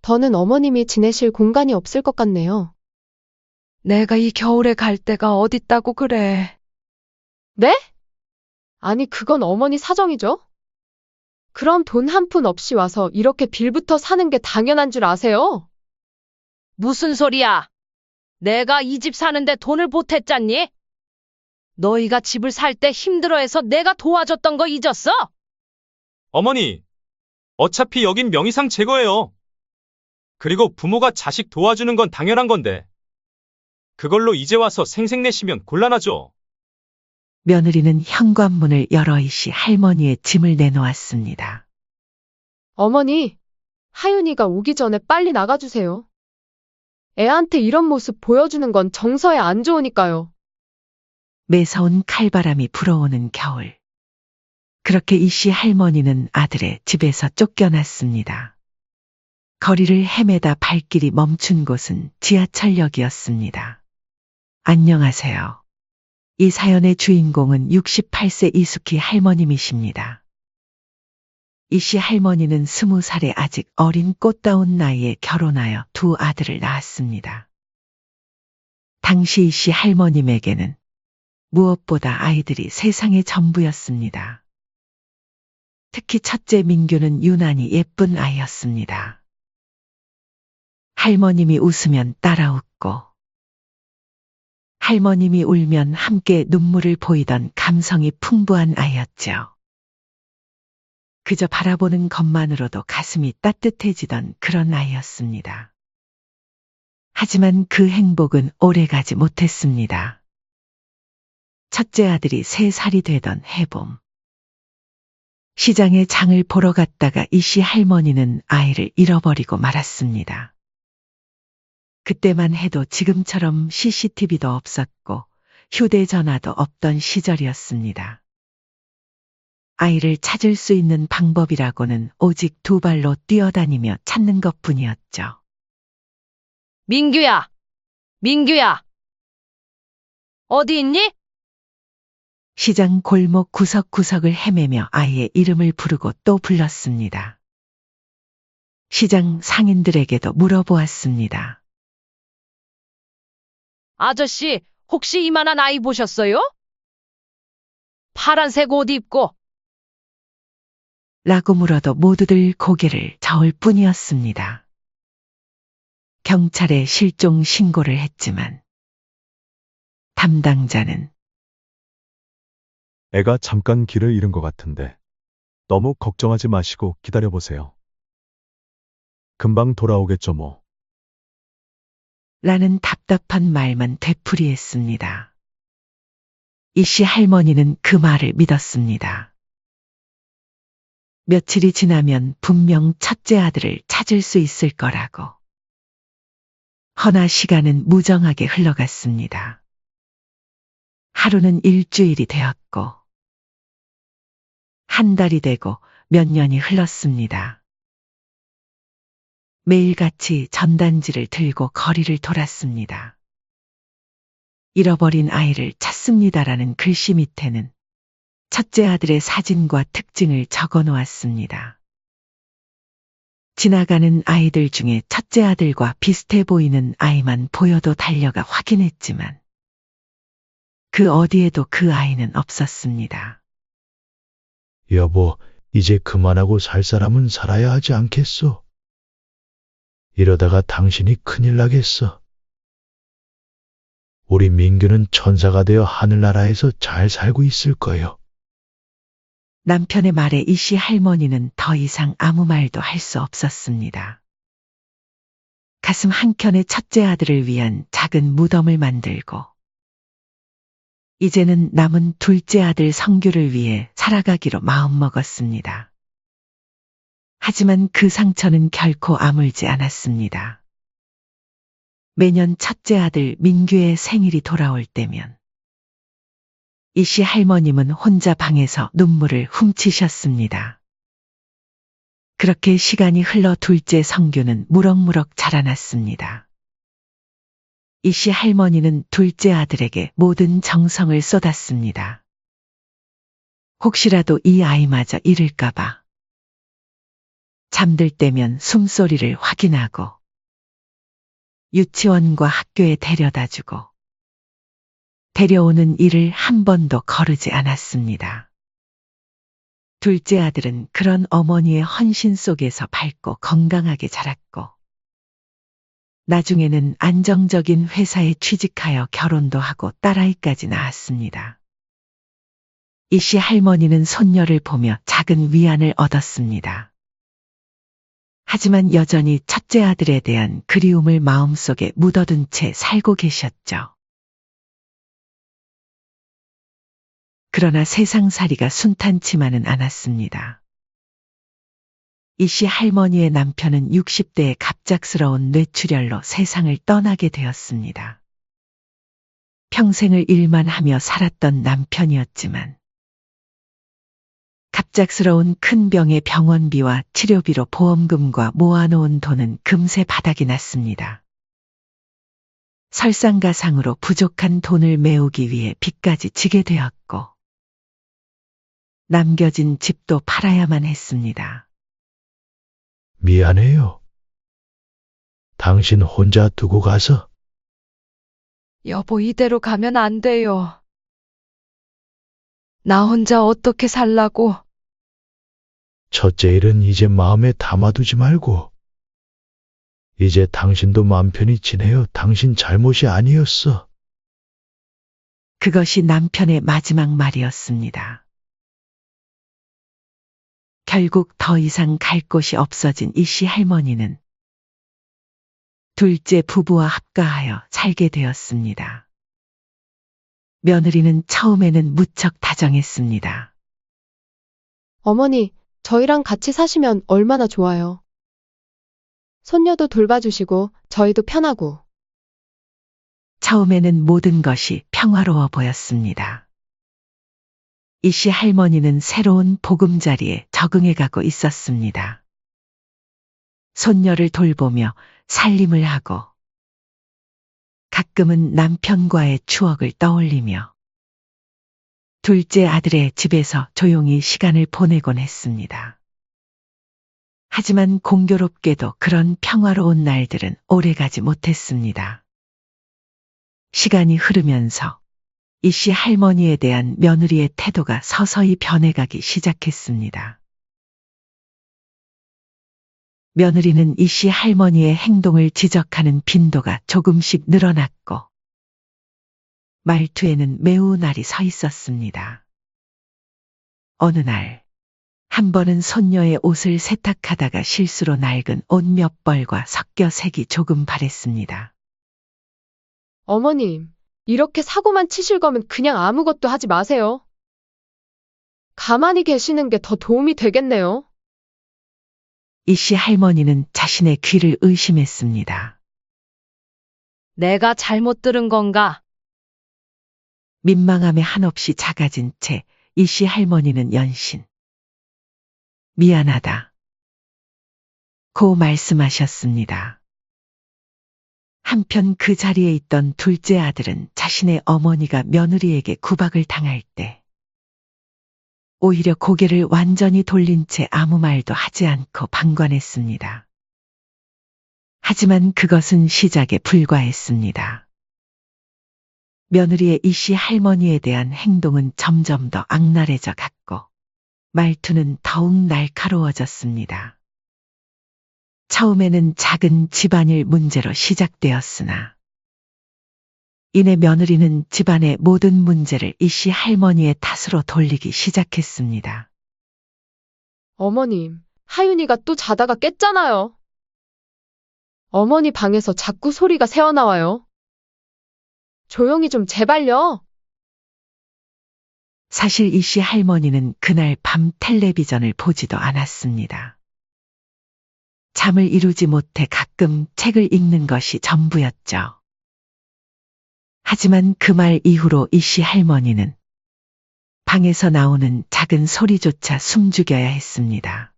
더는 어머님이 지내실 공간이 없을 것 같네요. 내가 이 겨울에 갈 데가 어딨다고 그래. 네? 아니, 그건 어머니 사정이죠? 그럼 돈 한 푼 없이 와서 이렇게 빌부터 사는 게 당연한 줄 아세요? 무슨 소리야? 내가 이 집 사는데 돈을 보탰잖니? 너희가 집을 살 때 힘들어해서 내가 도와줬던 거 잊었어? 어머니, 어차피 여긴 명의상 제거예요. 그리고 부모가 자식 도와주는 건 당연한 건데. 그걸로 이제 와서 생색내시면 곤란하죠. 며느리는 현관문을 열어 이씨 할머니의 짐을 내놓았습니다. 어머니, 하윤이가 오기 전에 빨리 나가주세요. 애한테 이런 모습 보여주는 건 정서에 안 좋으니까요. 매서운 칼바람이 불어오는 겨울. 그렇게 이씨 할머니는 아들의 집에서 쫓겨났습니다. 거리를 헤매다 발길이 멈춘 곳은 지하철역이었습니다. 안녕하세요. 이 사연의 주인공은 68세 이숙희 할머님이십니다. 이씨 할머니는 20살의 아직 어린 꽃다운 나이에 결혼하여 두 아들을 낳았습니다. 당시 이씨 할머님에게는 무엇보다 아이들이 세상의 전부였습니다. 특히 첫째 민규는 유난히 예쁜 아이였습니다. 할머님이 웃으면 따라 웃고 할머님이 울면 함께 눈물을 보이던 감성이 풍부한 아이였죠. 그저 바라보는 것만으로도 가슴이 따뜻해지던 그런 아이였습니다. 하지만 그 행복은 오래가지 못했습니다. 첫째 아들이 3살이 되던 해봄. 시장에 장을 보러 갔다가 이씨 할머니는 아이를 잃어버리고 말았습니다. 그때만 해도 지금처럼 CCTV도 없었고 휴대전화도 없던 시절이었습니다. 아이를 찾을 수 있는 방법이라고는 오직 두 발로 뛰어다니며 찾는 것뿐이었죠. 민규야! 민규야! 어디 있니? 시장 골목 구석구석을 헤매며 아이의 이름을 부르고 또 불렀습니다. 시장 상인들에게도 물어보았습니다. 아저씨, 혹시 이만한 아이 보셨어요? 파란색 옷 입고. 라고 물어도 모두들 고개를 저을 뿐이었습니다. 경찰에 실종 신고를 했지만 담당자는 애가 잠깐 길을 잃은 것 같은데 너무 걱정하지 마시고 기다려보세요. 금방 돌아오겠죠 뭐. 라는 답답한 말만 되풀이했습니다. 이씨 할머니는 그 말을 믿었습니다. 며칠이 지나면 분명 첫째 아들을 찾을 수 있을 거라고. 허나 시간은 무정하게 흘러갔습니다. 하루는 일주일이 되었고, 한 달이 되고 몇 년이 흘렀습니다. 매일같이 전단지를 들고 거리를 돌았습니다. 잃어버린 아이를 찾습니다라는 글씨 밑에는 첫째 아들의 사진과 특징을 적어 놓았습니다. 지나가는 아이들 중에 첫째 아들과 비슷해 보이는 아이만 보여도 달려가 확인했지만 그 어디에도 그 아이는 없었습니다. 여보, 이제 그만하고 살 사람은 살아야 하지 않겠소? 이러다가 당신이 큰일 나겠어. 우리 민규는 천사가 되어 하늘나라에서 잘 살고 있을 거요. 남편의 말에 이씨 할머니는 더 이상 아무 말도 할 수 없었습니다. 가슴 한켠에 첫째 아들을 위한 작은 무덤을 만들고 이제는 남은 둘째 아들 성규를 위해 살아가기로 마음먹었습니다. 하지만 그 상처는 결코 아물지 않았습니다. 매년 첫째 아들 민규의 생일이 돌아올 때면 이씨 할머님은 혼자 방에서 눈물을 훔치셨습니다. 그렇게 시간이 흘러 둘째 성규는 무럭무럭 자라났습니다. 이씨 할머니는 둘째 아들에게 모든 정성을 쏟았습니다. 혹시라도 이 아이마저 잃을까봐. 잠들 때면 숨소리를 확인하고 유치원과 학교에 데려다주고 데려오는 일을 한 번도 거르지 않았습니다. 둘째 아들은 그런 어머니의 헌신 속에서 밝고 건강하게 자랐고 나중에는 안정적인 회사에 취직하여 결혼도 하고 딸아이까지 낳았습니다. 이씨 할머니는 손녀를 보며 작은 위안을 얻었습니다. 하지만 여전히 첫째 아들에 대한 그리움을 마음속에 묻어둔 채 살고 계셨죠. 그러나 세상살이가 순탄치만은 않았습니다. 이씨 할머니의 남편은 60대에 갑작스러운 뇌출혈로 세상을 떠나게 되었습니다. 평생을 일만 하며 살았던 남편이었지만 갑작스러운 큰 병의 병원비와 치료비로 보험금과 모아놓은 돈은 금세 바닥이 났습니다. 설상가상으로 부족한 돈을 메우기 위해 빚까지 지게 되었고 남겨진 집도 팔아야만 했습니다. 미안해요. 당신 혼자 두고 가서. 여보, 이대로 가면 안 돼요. 나 혼자 어떻게 살라고? 첫째 일은 이제 마음에 담아두지 말고. 이제 당신도 마음 편히 지내요. 당신 잘못이 아니었어. 그것이 남편의 마지막 말이었습니다. 결국 더 이상 갈 곳이 없어진 이씨 할머니는 둘째 부부와 합가하여 살게 되었습니다. 며느리는 처음에는 무척 다정했습니다. 어머니, 저희랑 같이 사시면 얼마나 좋아요. 손녀도 돌봐주시고 저희도 편하고. 처음에는 모든 것이 평화로워 보였습니다. 이씨 할머니는 새로운 보금자리에 적응해가고 있었습니다. 손녀를 돌보며 살림을 하고 가끔은 남편과의 추억을 떠올리며 둘째 아들의 집에서 조용히 시간을 보내곤 했습니다. 하지만 공교롭게도 그런 평화로운 날들은 오래가지 못했습니다. 시간이 흐르면서 이씨 할머니에 대한 며느리의 태도가 서서히 변해가기 시작했습니다. 며느리는 이씨 할머니의 행동을 지적하는 빈도가 조금씩 늘어났고 말투에는 매우 날이 서 있었습니다. 어느 날, 한 번은 손녀의 옷을 세탁하다가 실수로 낡은 옷 몇 벌과 섞여 색이 조금 바랬습니다. 어머님, 이렇게 사고만 치실 거면 그냥 아무것도 하지 마세요. 가만히 계시는 게 더 도움이 되겠네요. 이씨 할머니는 자신의 귀를 의심했습니다. 내가 잘못 들은 건가? 민망함에 한없이 작아진 채 이씨 할머니는 연신 미안하다 고 말씀하셨습니다. 한편 그 자리에 있던 둘째 아들은 자신의 어머니가 며느리에게 구박을 당할 때 오히려 고개를 완전히 돌린 채 아무 말도 하지 않고 방관했습니다. 하지만 그것은 시작에 불과했습니다. 며느리의 이씨 할머니에 대한 행동은 점점 더 악랄해져 갔고 말투는 더욱 날카로워졌습니다. 처음에는 작은 집안일 문제로 시작되었으나 이내 며느리는 집안의 모든 문제를 이씨 할머니의 탓으로 돌리기 시작했습니다. 어머님, 하윤이가 또 자다가 깼잖아요. 어머니 방에서 자꾸 소리가 새어나와요. 조용히 좀 제발요. 사실 이씨 할머니는 그날 밤 텔레비전을 보지도 않았습니다. 잠을 이루지 못해 가끔 책을 읽는 것이 전부였죠. 하지만 그 말 이후로 이씨 할머니는 방에서 나오는 작은 소리조차 숨죽여야 했습니다.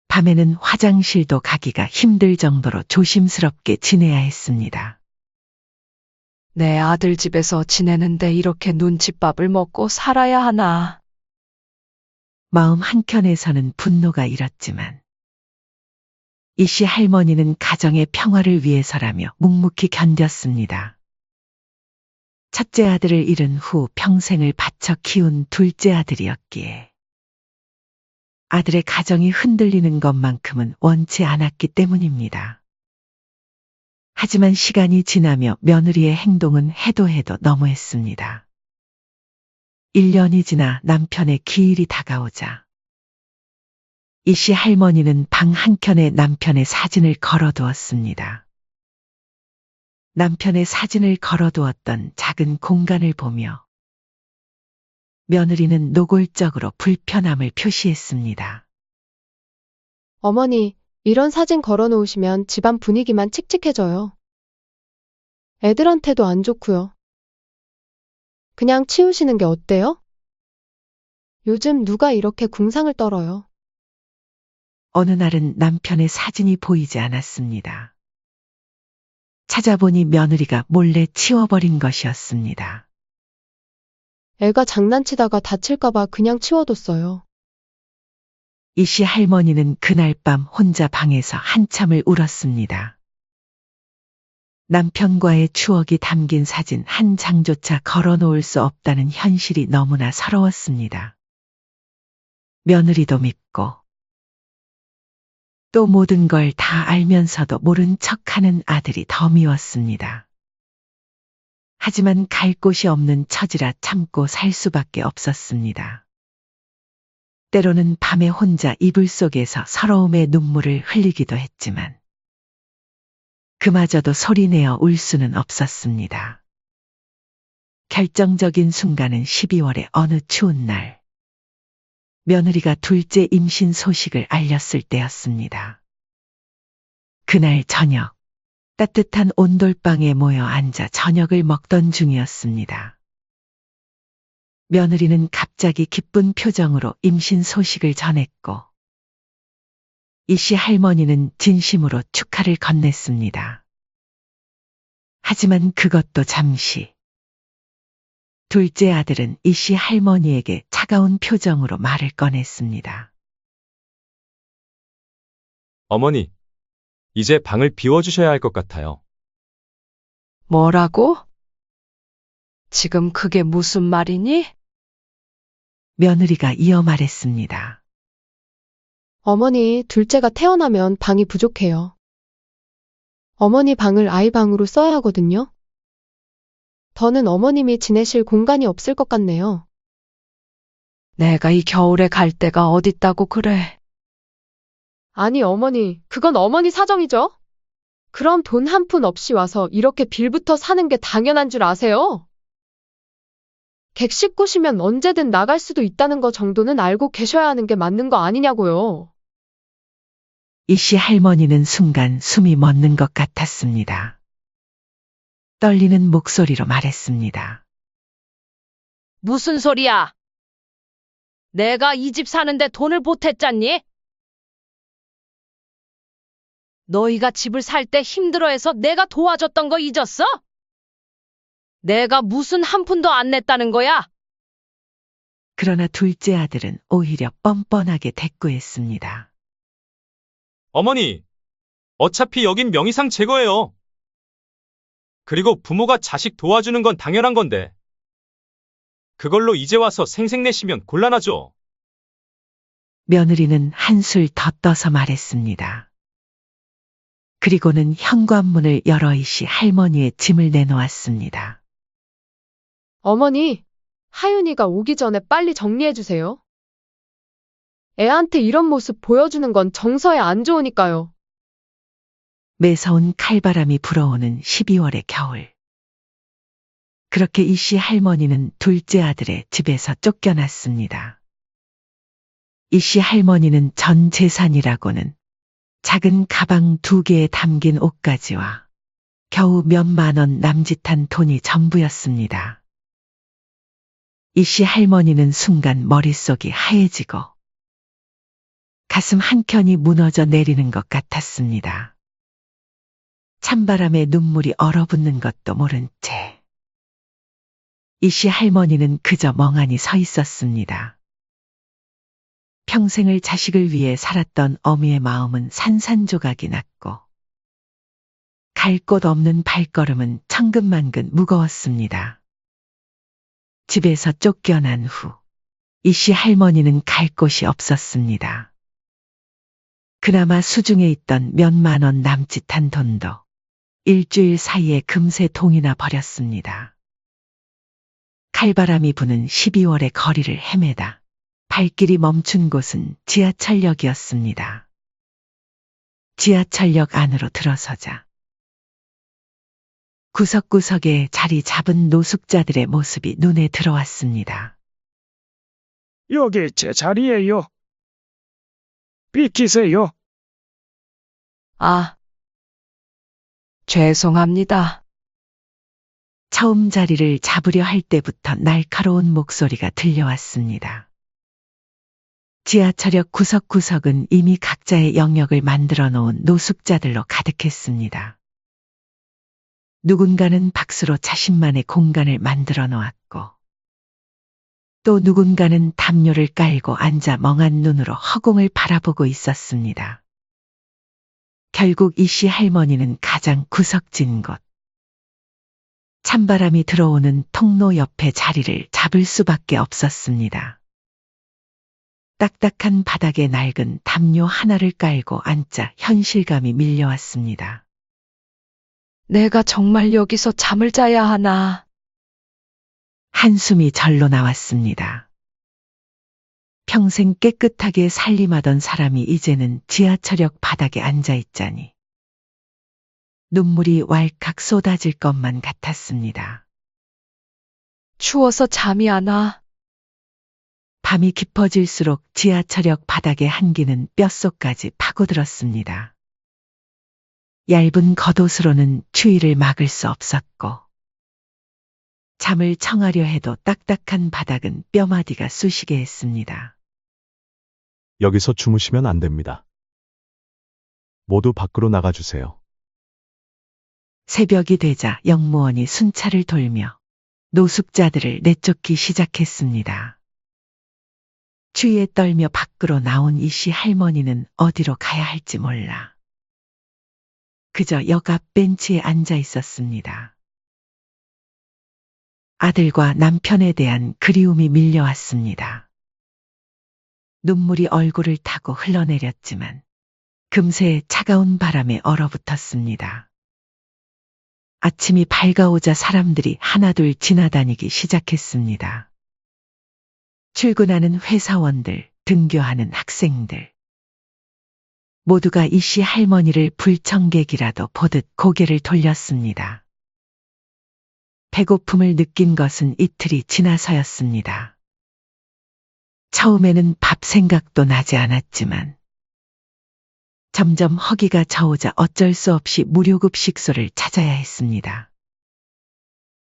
밤에는 화장실도 가기가 힘들 정도로 조심스럽게 지내야 했습니다. 내 아들 집에서 지내는데 이렇게 눈칫밥을 먹고 살아야 하나. 마음 한켠에서는 분노가 일었지만 이씨 할머니는 가정의 평화를 위해서라며 묵묵히 견뎠습니다. 첫째 아들을 잃은 후 평생을 바쳐 키운 둘째 아들이었기에 아들의 가정이 흔들리는 것만큼은 원치 않았기 때문입니다. 하지만 시간이 지나며 며느리의 행동은 해도 너무했습니다. 1년이 지나 남편의 기일이 다가오자 이씨 할머니는 방 한켠에 남편의 사진을 걸어두었습니다. 남편의 사진을 걸어두었던 작은 공간을 보며 며느리는 노골적으로 불편함을 표시했습니다. 어머니, 이런 사진 걸어놓으시면 집안 분위기만 칙칙해져요. 애들한테도 안 좋고요. 그냥 치우시는 게 어때요? 요즘 누가 이렇게 궁상을 떨어요? 어느 날은 남편의 사진이 보이지 않았습니다. 찾아보니 며느리가 몰래 치워버린 것이었습니다. 애가 장난치다가 다칠까봐 그냥 치워뒀어요. 이씨 할머니는 그날 밤 혼자 방에서 한참을 울었습니다. 남편과의 추억이 담긴 사진 한 장조차 걸어놓을 수 없다는 현실이 너무나 서러웠습니다. 며느리도 밉고 또 모든 걸 다 알면서도 모른 척하는 아들이 더 미웠습니다. 하지만 갈 곳이 없는 처지라 참고 살 수밖에 없었습니다. 때로는 밤에 혼자 이불 속에서 서러움의 눈물을 흘리기도 했지만 그마저도 소리내어 울 수는 없었습니다. 결정적인 순간은 12월의 어느 추운 날 며느리가 둘째 임신 소식을 알렸을 때였습니다. 그날 저녁 따뜻한 온돌방에 모여 앉아 저녁을 먹던 중이었습니다. 며느리는 갑자기 기쁜 표정으로 임신 소식을 전했고 이씨 할머니는 진심으로 축하를 건넸습니다. 하지만 그것도 잠시. 둘째 아들은 이씨 할머니에게 차가운 표정으로 말을 꺼냈습니다. 어머니, 이제 방을 비워주셔야 할 것 같아요. 뭐라고? 지금 그게 무슨 말이니? 며느리가 이어 말했습니다. 어머니, 둘째가 태어나면 방이 부족해요. 어머니 방을 아이 방으로 써야 하거든요. 더는 어머님이 지내실 공간이 없을 것 같네요. 내가 이 겨울에 갈 데가 어딨다고 그래. 아니, 어머니, 그건 어머니 사정이죠? 그럼 돈 한 푼 없이 와서 이렇게 빌부터 사는 게 당연한 줄 아세요? 객실 꾸시면 언제든 나갈 수도 있다는 거 정도는 알고 계셔야 하는 게 맞는 거 아니냐고요. 이씨 할머니는 순간 숨이 멎는 것 같았습니다. 떨리는 목소리로 말했습니다. 무슨 소리야? 내가 이 집 사는데 돈을 보탰잖니? 너희가 집을 살 때 힘들어해서 내가 도와줬던 거 잊었어? 내가 무슨 한 푼도 안 냈다는 거야? 그러나 둘째 아들은 오히려 뻔뻔하게 대꾸했습니다. 어머니, 어차피 여긴 명의상 제거예요. 그리고 부모가 자식 도와주는 건 당연한 건데. 그걸로 이제 와서 생색내시면 곤란하죠. 며느리는 한술 더 떠서 말했습니다. 그리고는 현관문을 열어 이씨 할머니의 짐을 내놓았습니다. 어머니, 하윤이가 오기 전에 빨리 정리해주세요. 애한테 이런 모습 보여주는 건 정서에 안 좋으니까요. 매서운 칼바람이 불어오는 12월의 겨울. 그렇게 이씨 할머니는 둘째 아들의 집에서 쫓겨났습니다. 이씨 할머니는 전 재산이라고는 작은 가방 2개에 담긴 옷가지와 겨우 몇만 원 남짓한 돈이 전부였습니다. 이씨 할머니는 순간 머릿속이 하얘지고 가슴 한켠이 무너져 내리는 것 같았습니다. 찬바람에 눈물이 얼어붙는 것도 모른 채 이씨 할머니는 그저 멍하니 서 있었습니다. 평생을 자식을 위해 살았던 어미의 마음은 산산조각이 났고 갈 곳 없는 발걸음은 천근만근 무거웠습니다. 집에서 쫓겨난 후 이씨 할머니는 갈 곳이 없었습니다. 그나마 수중에 있던 몇만 원 남짓한 돈도 일주일 사이에 금세 동이나 버렸습니다. 칼바람이 부는 12월의 거리를 헤매다 발길이 멈춘 곳은 지하철역이었습니다. 지하철역 안으로 들어서자 구석구석에 자리 잡은 노숙자들의 모습이 눈에 들어왔습니다. 여기 제 자리예요. 비키세요. 아, 죄송합니다. 처음 자리를 잡으려 할 때부터 날카로운 목소리가 들려왔습니다. 지하철역 구석구석은 이미 각자의 영역을 만들어 놓은 노숙자들로 가득했습니다. 누군가는 박수로 자신만의 공간을 만들어 놓았고 또 누군가는 담요를 깔고 앉아 멍한 눈으로 허공을 바라보고 있었습니다. 결국 이씨 할머니는 가장 구석진 곳, 찬바람이 들어오는 통로 옆에 자리를 잡을 수밖에 없었습니다. 딱딱한 바닥에 낡은 담요 하나를 깔고 앉자 현실감이 밀려왔습니다. 내가 정말 여기서 잠을 자야 하나. 한숨이 절로 나왔습니다. 평생 깨끗하게 살림하던 사람이 이제는 지하철역 바닥에 앉아 있자니 눈물이 왈칵 쏟아질 것만 같았습니다. 추워서 잠이 안 와. 밤이 깊어질수록 지하철역 바닥의 한기는 뼛속까지 파고들었습니다. 얇은 겉옷으로는 추위를 막을 수 없었고 잠을 청하려 해도 딱딱한 바닥은 뼈마디가 쑤시게 했습니다. 여기서 주무시면 안 됩니다. 모두 밖으로 나가주세요. 새벽이 되자 영무원이 순찰을 돌며 노숙자들을 내쫓기 시작했습니다. 추위에 떨며 밖으로 나온 이씨 할머니는 어디로 가야 할지 몰라 그저 역 앞 벤치에 앉아 있었습니다. 아들과 남편에 대한 그리움이 밀려왔습니다. 눈물이 얼굴을 타고 흘러내렸지만 금세 차가운 바람에 얼어붙었습니다. 아침이 밝아오자 사람들이 하나둘 지나다니기 시작했습니다. 출근하는 회사원들, 등교하는 학생들. 모두가 이씨 할머니를 불청객이라도 보듯 고개를 돌렸습니다. 배고픔을 느낀 것은 이틀이 지나서였습니다. 처음에는 밥 생각도 나지 않았지만 점점 허기가 저오자 어쩔 수 없이 무료급식소를 찾아야 했습니다.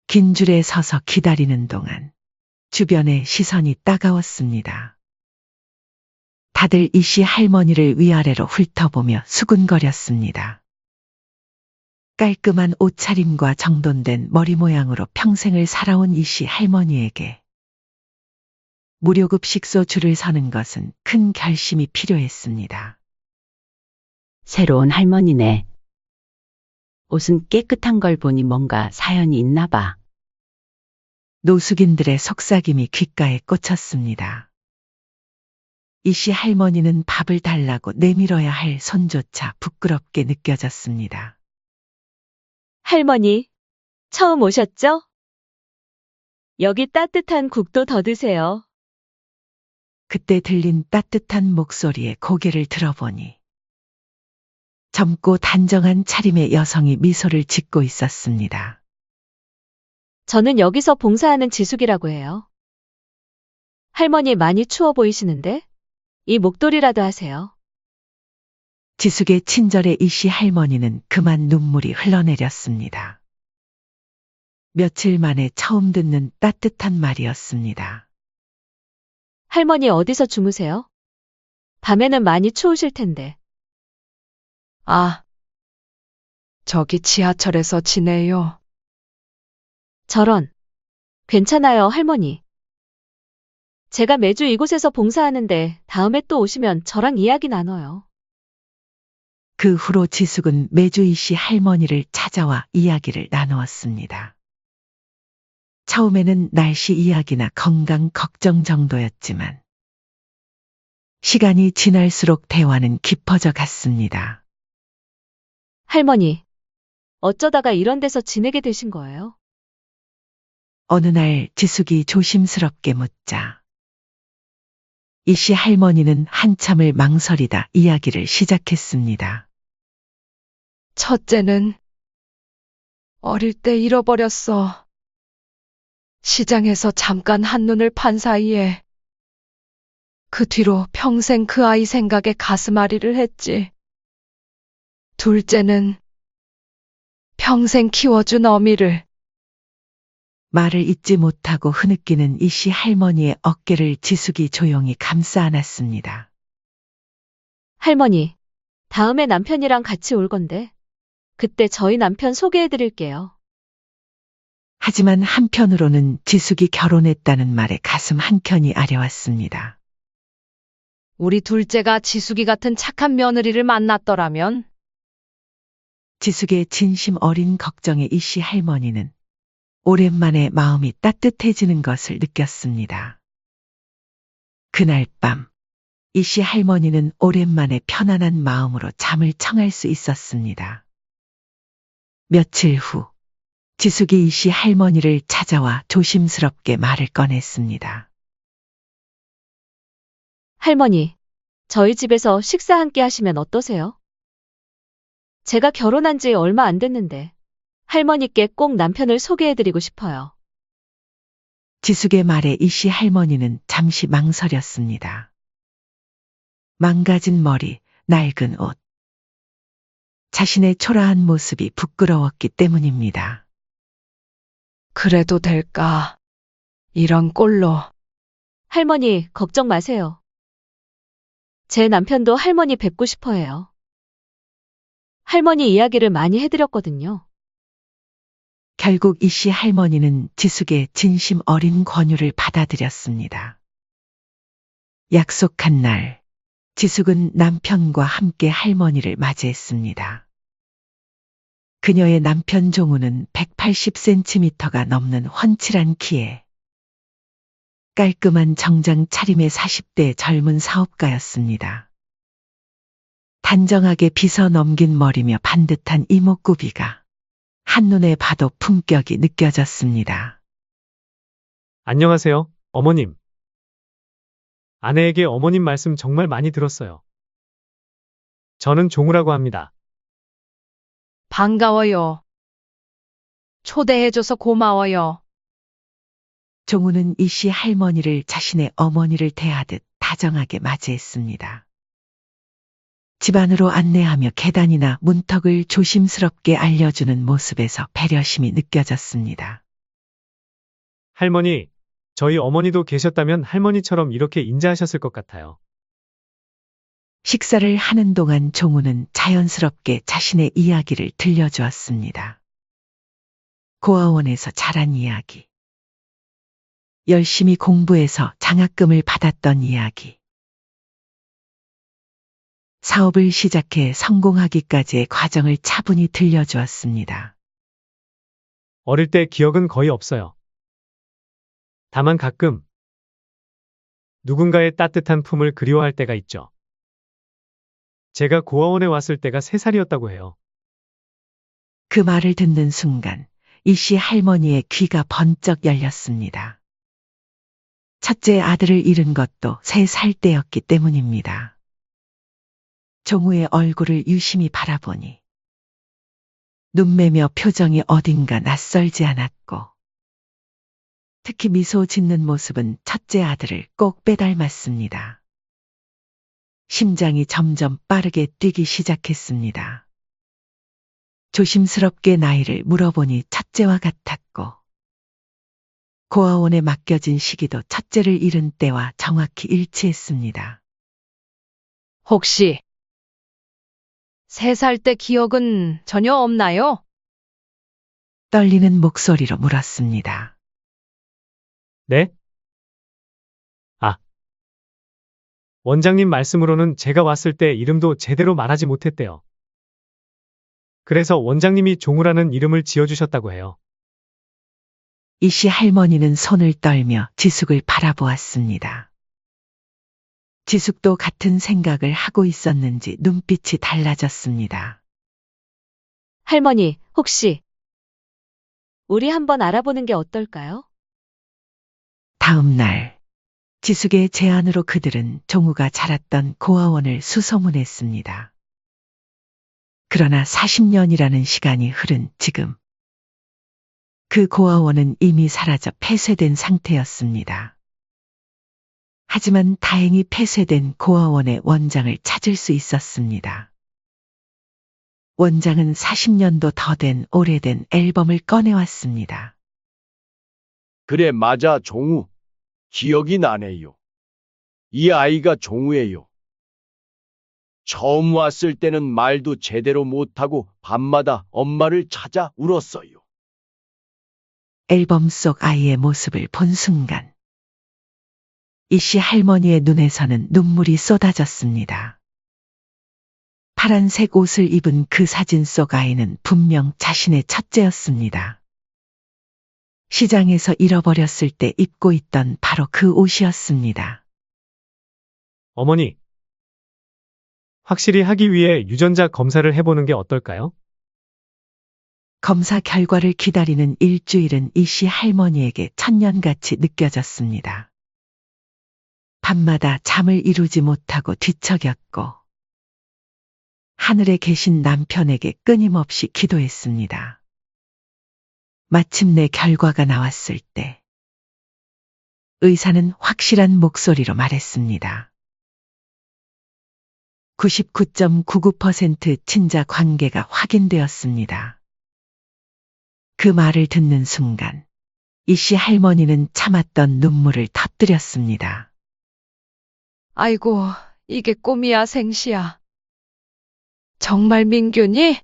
긴 줄에 서서 기다리는 동안 주변의 시선이 따가웠습니다. 다들 이씨 할머니를 위아래로 훑어보며 수군거렸습니다. 깔끔한 옷차림과 정돈된 머리 모양으로 평생을 살아온 이씨 할머니에게 무료급식소 줄을 서는 것은 큰 결심이 필요했습니다. 새로운 할머니네. 옷은 깨끗한 걸 보니 뭔가 사연이 있나 봐. 노숙인들의 속삭임이 귓가에 꽂혔습니다. 이씨 할머니는 밥을 달라고 내밀어야 할 손조차 부끄럽게 느껴졌습니다. 할머니, 처음 오셨죠? 여기 따뜻한 국도 더 드세요. 그때 들린 따뜻한 목소리에 고개를 들어보니 젊고 단정한 차림의 여성이 미소를 짓고 있었습니다. 저는 여기서 봉사하는 지숙이라고 해요. 할머니 많이 추워 보이시는데? 이 목도리라도 하세요. 지숙의 친절에 이씨 할머니는 그만 눈물이 흘러내렸습니다. 며칠 만에 처음 듣는 따뜻한 말이었습니다. 할머니 어디서 주무세요? 밤에는 많이 추우실 텐데. 아, 저기 지하철에서 지내요. 저런. 괜찮아요, 할머니. 제가 매주 이곳에서 봉사하는데 다음에 또 오시면 저랑 이야기 나눠요. 그 후로 지숙은 매주 이 씨 할머니를 찾아와 이야기를 나누었습니다. 처음에는 날씨 이야기나 건강 걱정 정도였지만 시간이 지날수록 대화는 깊어져 갔습니다. 할머니, 어쩌다가 이런 데서 지내게 되신 거예요? 어느 날 지숙이 조심스럽게 묻자 이 씨 할머니는 한참을 망설이다 이야기를 시작했습니다. 첫째는 어릴 때 잃어버렸어. 시장에서 잠깐 한눈을 판 사이에 그 뒤로 평생 그 아이 생각에 가슴앓이를 했지. 둘째는 평생 키워준 어미를. 말을 잇지 못하고 흐느끼는 이 씨 할머니의 어깨를 지숙이 조용히 감싸 안았습니다. 할머니, 다음에 남편이랑 같이 올 건데, 그때 저희 남편 소개해 드릴게요. 하지만 한편으로는 지숙이 결혼했다는 말에 가슴 한켠이 아려왔습니다. 우리 둘째가 지숙이 같은 착한 며느리를 만났더라면 지숙의 진심 어린 걱정에 이 씨 할머니는 오랜만에 마음이 따뜻해지는 것을 느꼈습니다. 그날 밤, 이 씨 할머니는 오랜만에 편안한 마음으로 잠을 청할 수 있었습니다. 며칠 후, 지숙이 이 씨 할머니를 찾아와 조심스럽게 말을 꺼냈습니다. 할머니, 저희 집에서 식사 함께 하시면 어떠세요? 제가 결혼한 지 얼마 안 됐는데, 할머니께 꼭 남편을 소개해 드리고 싶어요. 지숙의 말에 이 씨 할머니는 잠시 망설였습니다. 망가진 머리, 낡은 옷. 자신의 초라한 모습이 부끄러웠기 때문입니다. 그래도 될까? 이런 꼴로. 할머니, 걱정 마세요. 제 남편도 할머니 뵙고 싶어 해요. 할머니 이야기를 많이 해드렸거든요. 결국 이 씨 할머니는 지숙의 진심 어린 권유를 받아들였습니다. 약속한 날, 지숙은 남편과 함께 할머니를 맞이했습니다. 그녀의 남편 종우는 180cm가 넘는 훤칠한 키에 깔끔한 정장 차림의 40대 젊은 사업가였습니다. 단정하게 빗어 넘긴 머리며 반듯한 이목구비가 한눈에 봐도 품격이 느껴졌습니다. 안녕하세요, 어머님. 아내에게 어머님 말씀 정말 많이 들었어요. 저는 종우라고 합니다. 반가워요. 초대해줘서 고마워요. 종우는 이 씨 할머니를 자신의 어머니를 대하듯 다정하게 맞이했습니다. 집 안으로 안내하며 계단이나 문턱을 조심스럽게 알려주는 모습에서 배려심이 느껴졌습니다. 할머니, 저희 어머니도 계셨다면 할머니처럼 이렇게 인자하셨을 것 같아요. 식사를 하는 동안 종우는 자연스럽게 자신의 이야기를 들려주었습니다. 고아원에서 자란 이야기. 열심히 공부해서 장학금을 받았던 이야기. 사업을 시작해 성공하기까지의 과정을 차분히 들려주었습니다. 어릴 때 기억은 거의 없어요. 다만 가끔 누군가의 따뜻한 품을 그리워할 때가 있죠. 제가 고아원에 왔을 때가 3살이었다고 해요. 그 말을 듣는 순간 이 씨 할머니의 귀가 번쩍 열렸습니다. 첫째 아들을 잃은 것도 3살 때였기 때문입니다. 종우의 얼굴을 유심히 바라보니 눈매며 표정이 어딘가 낯설지 않았고 특히 미소 짓는 모습은 첫째 아들을 꼭 빼닮았습니다. 심장이 점점 빠르게 뛰기 시작했습니다. 조심스럽게 나이를 물어보니 첫째와 같았고 고아원에 맡겨진 시기도 첫째를 잃은 때와 정확히 일치했습니다. 혹시 3살 때 기억은 전혀 없나요? 떨리는 목소리로 물었습니다. 네? 아, 원장님 말씀으로는 제가 왔을 때 이름도 제대로 말하지 못했대요. 그래서 원장님이 종우라는 이름을 지어주셨다고 해요. 이씨 할머니는 손을 떨며 지숙을 바라보았습니다. 지숙도 같은 생각을 하고 있었는지 눈빛이 달라졌습니다. 할머니, 혹시 우리 한번 알아보는 게 어떨까요? 다음 날 지숙의 제안으로 그들은 종우가 자랐던 고아원을 수소문했습니다. 그러나 40년이라는 시간이 흐른 지금 그 고아원은 이미 사라져 폐쇄된 상태였습니다. 하지만 다행히 폐쇄된 고아원의 원장을 찾을 수 있었습니다. 원장은 40년도 더 된 오래된 앨범을 꺼내왔습니다. 그래, 맞아, 종우. 기억이 나네요. 이 아이가 종우예요. 처음 왔을 때는 말도 제대로 못하고 밤마다 엄마를 찾아 울었어요. 앨범 속 아이의 모습을 본 순간 이씨 할머니의 눈에서는 눈물이 쏟아졌습니다. 파란색 옷을 입은 그 사진 속 아이는 분명 자신의 첫째였습니다. 시장에서 잃어버렸을 때 입고 있던 바로 그 옷이었습니다. 어머니, 확실히 하기 위해 유전자 검사를 해보는 게 어떨까요? 검사 결과를 기다리는 일주일은 이씨 할머니에게 천년같이 느껴졌습니다. 밤마다 잠을 이루지 못하고 뒤척였고 하늘에 계신 남편에게 끊임없이 기도했습니다. 마침내 결과가 나왔을 때 의사는 확실한 목소리로 말했습니다. 99.99% 친자 관계가 확인되었습니다. 그 말을 듣는 순간 이씨 할머니는 참았던 눈물을 터뜨렸습니다. 아이고, 이게 꿈이야, 생시야. 정말 민규니?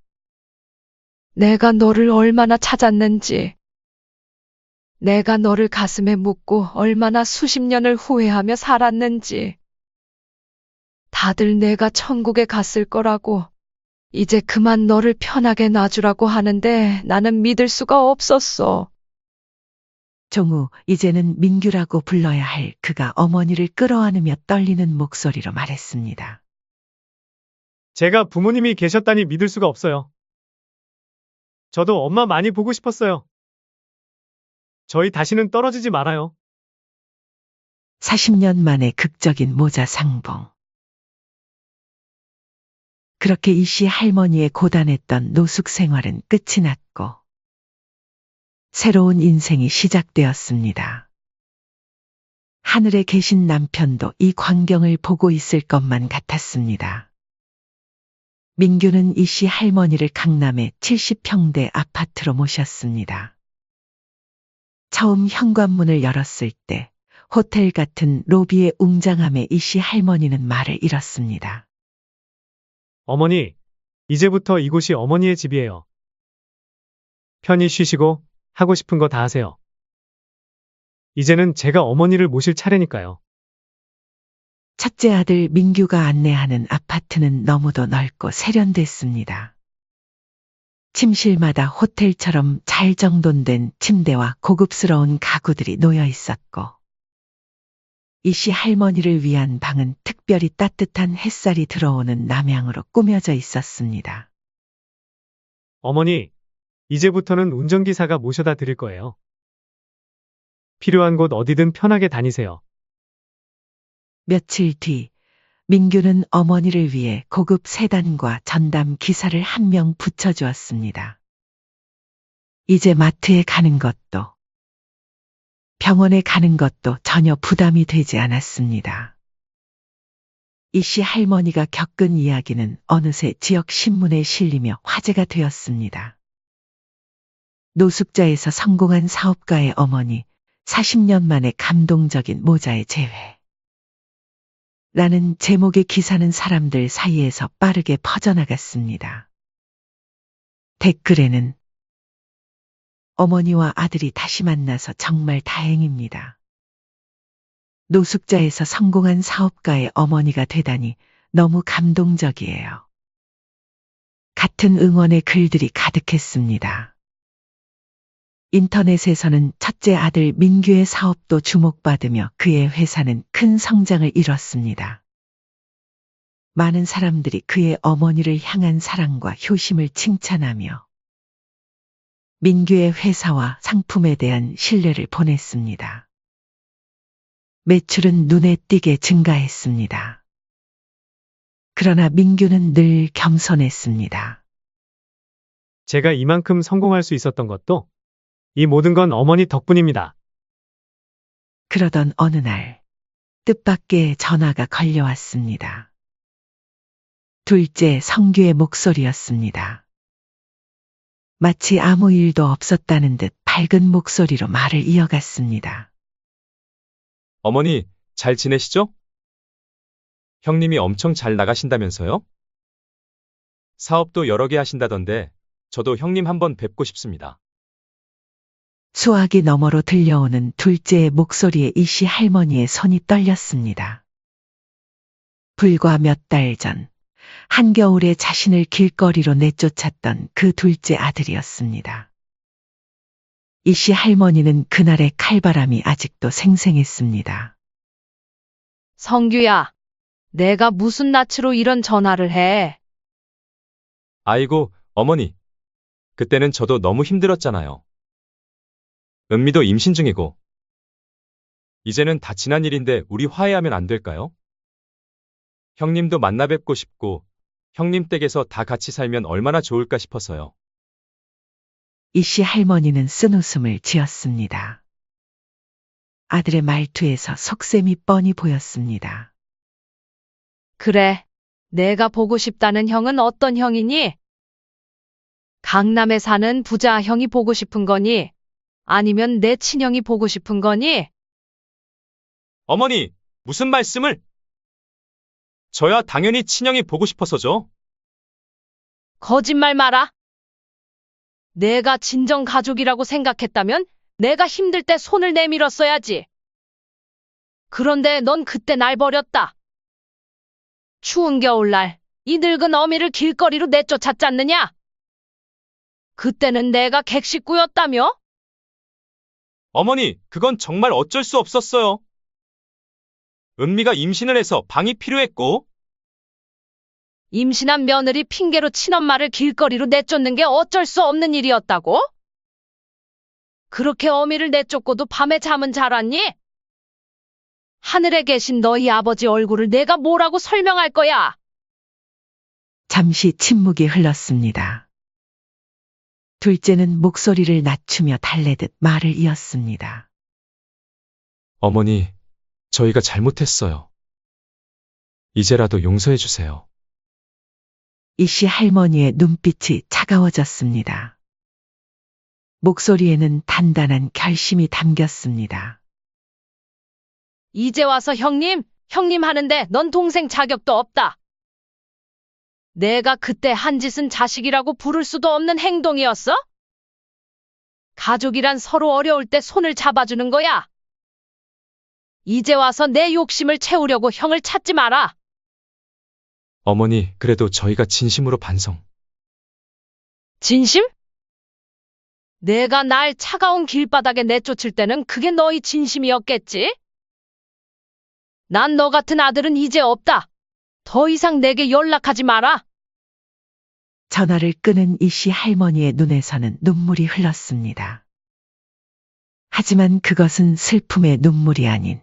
내가 너를 얼마나 찾았는지. 내가 너를 가슴에 묻고 얼마나 수십 년을 후회하며 살았는지. 다들 내가 천국에 갔을 거라고, 이제 그만 너를 편하게 놔주라고 하는데 나는 믿을 수가 없었어. 종우, 이제는 민규라고 불러야 할 그가 어머니를 끌어안으며 떨리는 목소리로 말했습니다. 제가 부모님이 계셨다니 믿을 수가 없어요. 저도 엄마 많이 보고 싶었어요. 저희 다시는 떨어지지 말아요. 40년 만에 극적인 모자 상봉. 그렇게 이씨 할머니의 고단했던 노숙 생활은 끝이 났고 새로운 인생이 시작되었습니다. 하늘에 계신 남편도 이 광경을 보고 있을 것만 같았습니다. 민규는 이씨 할머니를 강남의 70평대 아파트로 모셨습니다. 처음 현관문을 열었을 때 호텔 같은 로비의 웅장함에 이씨 할머니는 말을 잃었습니다. 어머니, 이제부터 이곳이 어머니의 집이에요. 편히 쉬시고 하고 싶은 거 다 하세요. 이제는 제가 어머니를 모실 차례니까요. 첫째 아들 민규가 안내하는 아파트는 너무도 넓고 세련됐습니다. 침실마다 호텔처럼 잘 정돈된 침대와 고급스러운 가구들이 놓여 있었고 이씨 할머니를 위한 방은 특별히 따뜻한 햇살이 들어오는 남향으로 꾸며져 있었습니다. 어머니, 이제부터는 운전기사가 모셔다 드릴 거예요. 필요한 곳 어디든 편하게 다니세요. 며칠 뒤 민규는 어머니를 위해 고급 세단과 전담 기사를 한 명 붙여주었습니다. 이제 마트에 가는 것도 병원에 가는 것도 전혀 부담이 되지 않았습니다. 이씨 할머니가 겪은 이야기는 어느새 지역 신문에 실리며 화제가 되었습니다. 노숙자에서 성공한 사업가의 어머니, 40년 만에 감동적인 모자의 재회. 라는 제목의 기사는 사람들 사이에서 빠르게 퍼져나갔습니다. 댓글에는 어머니와 아들이 다시 만나서 정말 다행입니다. 노숙자에서 성공한 사업가의 어머니가 되다니 너무 감동적이에요. 같은 응원의 글들이 가득했습니다. 인터넷에서는 첫째 아들 민규의 사업도 주목받으며 그의 회사는 큰 성장을 이뤘습니다. 많은 사람들이 그의 어머니를 향한 사랑과 효심을 칭찬하며 민규의 회사와 상품에 대한 신뢰를 보냈습니다. 매출은 눈에 띄게 증가했습니다. 그러나 민규는 늘 겸손했습니다. 제가 이만큼 성공할 수 있었던 것도 이 모든 건 어머니 덕분입니다. 그러던 어느 날 뜻밖의 전화가 걸려왔습니다. 둘째 성규의 목소리였습니다. 마치 아무 일도 없었다는 듯 밝은 목소리로 말을 이어갔습니다. 어머니, 잘 지내시죠? 형님이 엄청 잘 나가신다면서요? 사업도 여러 개 하신다던데 저도 형님 한번 뵙고 싶습니다. 수화기 너머로 들려오는 둘째의 목소리에 이씨 할머니의 손이 떨렸습니다. 불과 몇 달 전 한겨울에 자신을 길거리로 내쫓았던 그 둘째 아들이었습니다. 이씨 할머니는 그날의 칼바람이 아직도 생생했습니다. 성규야, 내가 무슨 낯으로 이런 전화를 해? 아이고, 어머니. 그때는 저도 너무 힘들었잖아요. 은미도 임신 중이고. 이제는 다 지난 일인데 우리 화해하면 안 될까요? 형님도 만나 뵙고 싶고, 형님 댁에서 다 같이 살면 얼마나 좋을까 싶어서요. 이씨 할머니는 쓴웃음을 지었습니다. 아들의 말투에서 속셈이 뻔히 보였습니다. 그래, 내가 보고 싶다는 형은 어떤 형이니? 강남에 사는 부자 형이 보고 싶은 거니? 아니면 내 친형이 보고 싶은 거니? 어머니, 무슨 말씀을? 저야 당연히 친형이 보고 싶어서죠. 거짓말 마라. 내가 진정 가족이라고 생각했다면 내가 힘들 때 손을 내밀었어야지. 그런데 넌 그때 날 버렸다. 추운 겨울날 이 늙은 어미를 길거리로 내쫓았지 않느냐? 그때는 내가 객식구였다며? 어머니, 그건 정말 어쩔 수 없었어요. 은미가 임신을 해서 방이 필요했고, 임신한 며느리 핑계로 친엄마를 길거리로 내쫓는 게 어쩔 수 없는 일이었다고? 그렇게 어미를 내쫓고도 밤에 잠은 잘 왔니? 하늘에 계신 너희 아버지 얼굴을 내가 뭐라고 설명할 거야? 잠시 침묵이 흘렀습니다. 둘째는 목소리를 낮추며 달래듯 말을 이었습니다. 어머니, 저희가 잘못했어요. 이제라도 용서해 주세요. 이씨 할머니의 눈빛이 차가워졌습니다. 목소리에는 단단한 결심이 담겼습니다. 이제 와서 형님 하는데 넌 동생 자격도 없다. 내가 그때 한 짓은 자식이라고 부를 수도 없는 행동이었어? 가족이란 서로 어려울 때 손을 잡아주는 거야. 이제 와서 내 욕심을 채우려고 형을 찾지 마라. 어머니, 그래도 저희가 진심으로 반성. 진심? 내가 날 차가운 길바닥에 내쫓을 때는 그게 너희 진심이었겠지? 난 너 같은 아들은 이제 없다. 더 이상 내게 연락하지 마라. 전화를 끄는 이씨 할머니의 눈에서는 눈물이 흘렀습니다. 하지만 그것은 슬픔의 눈물이 아닌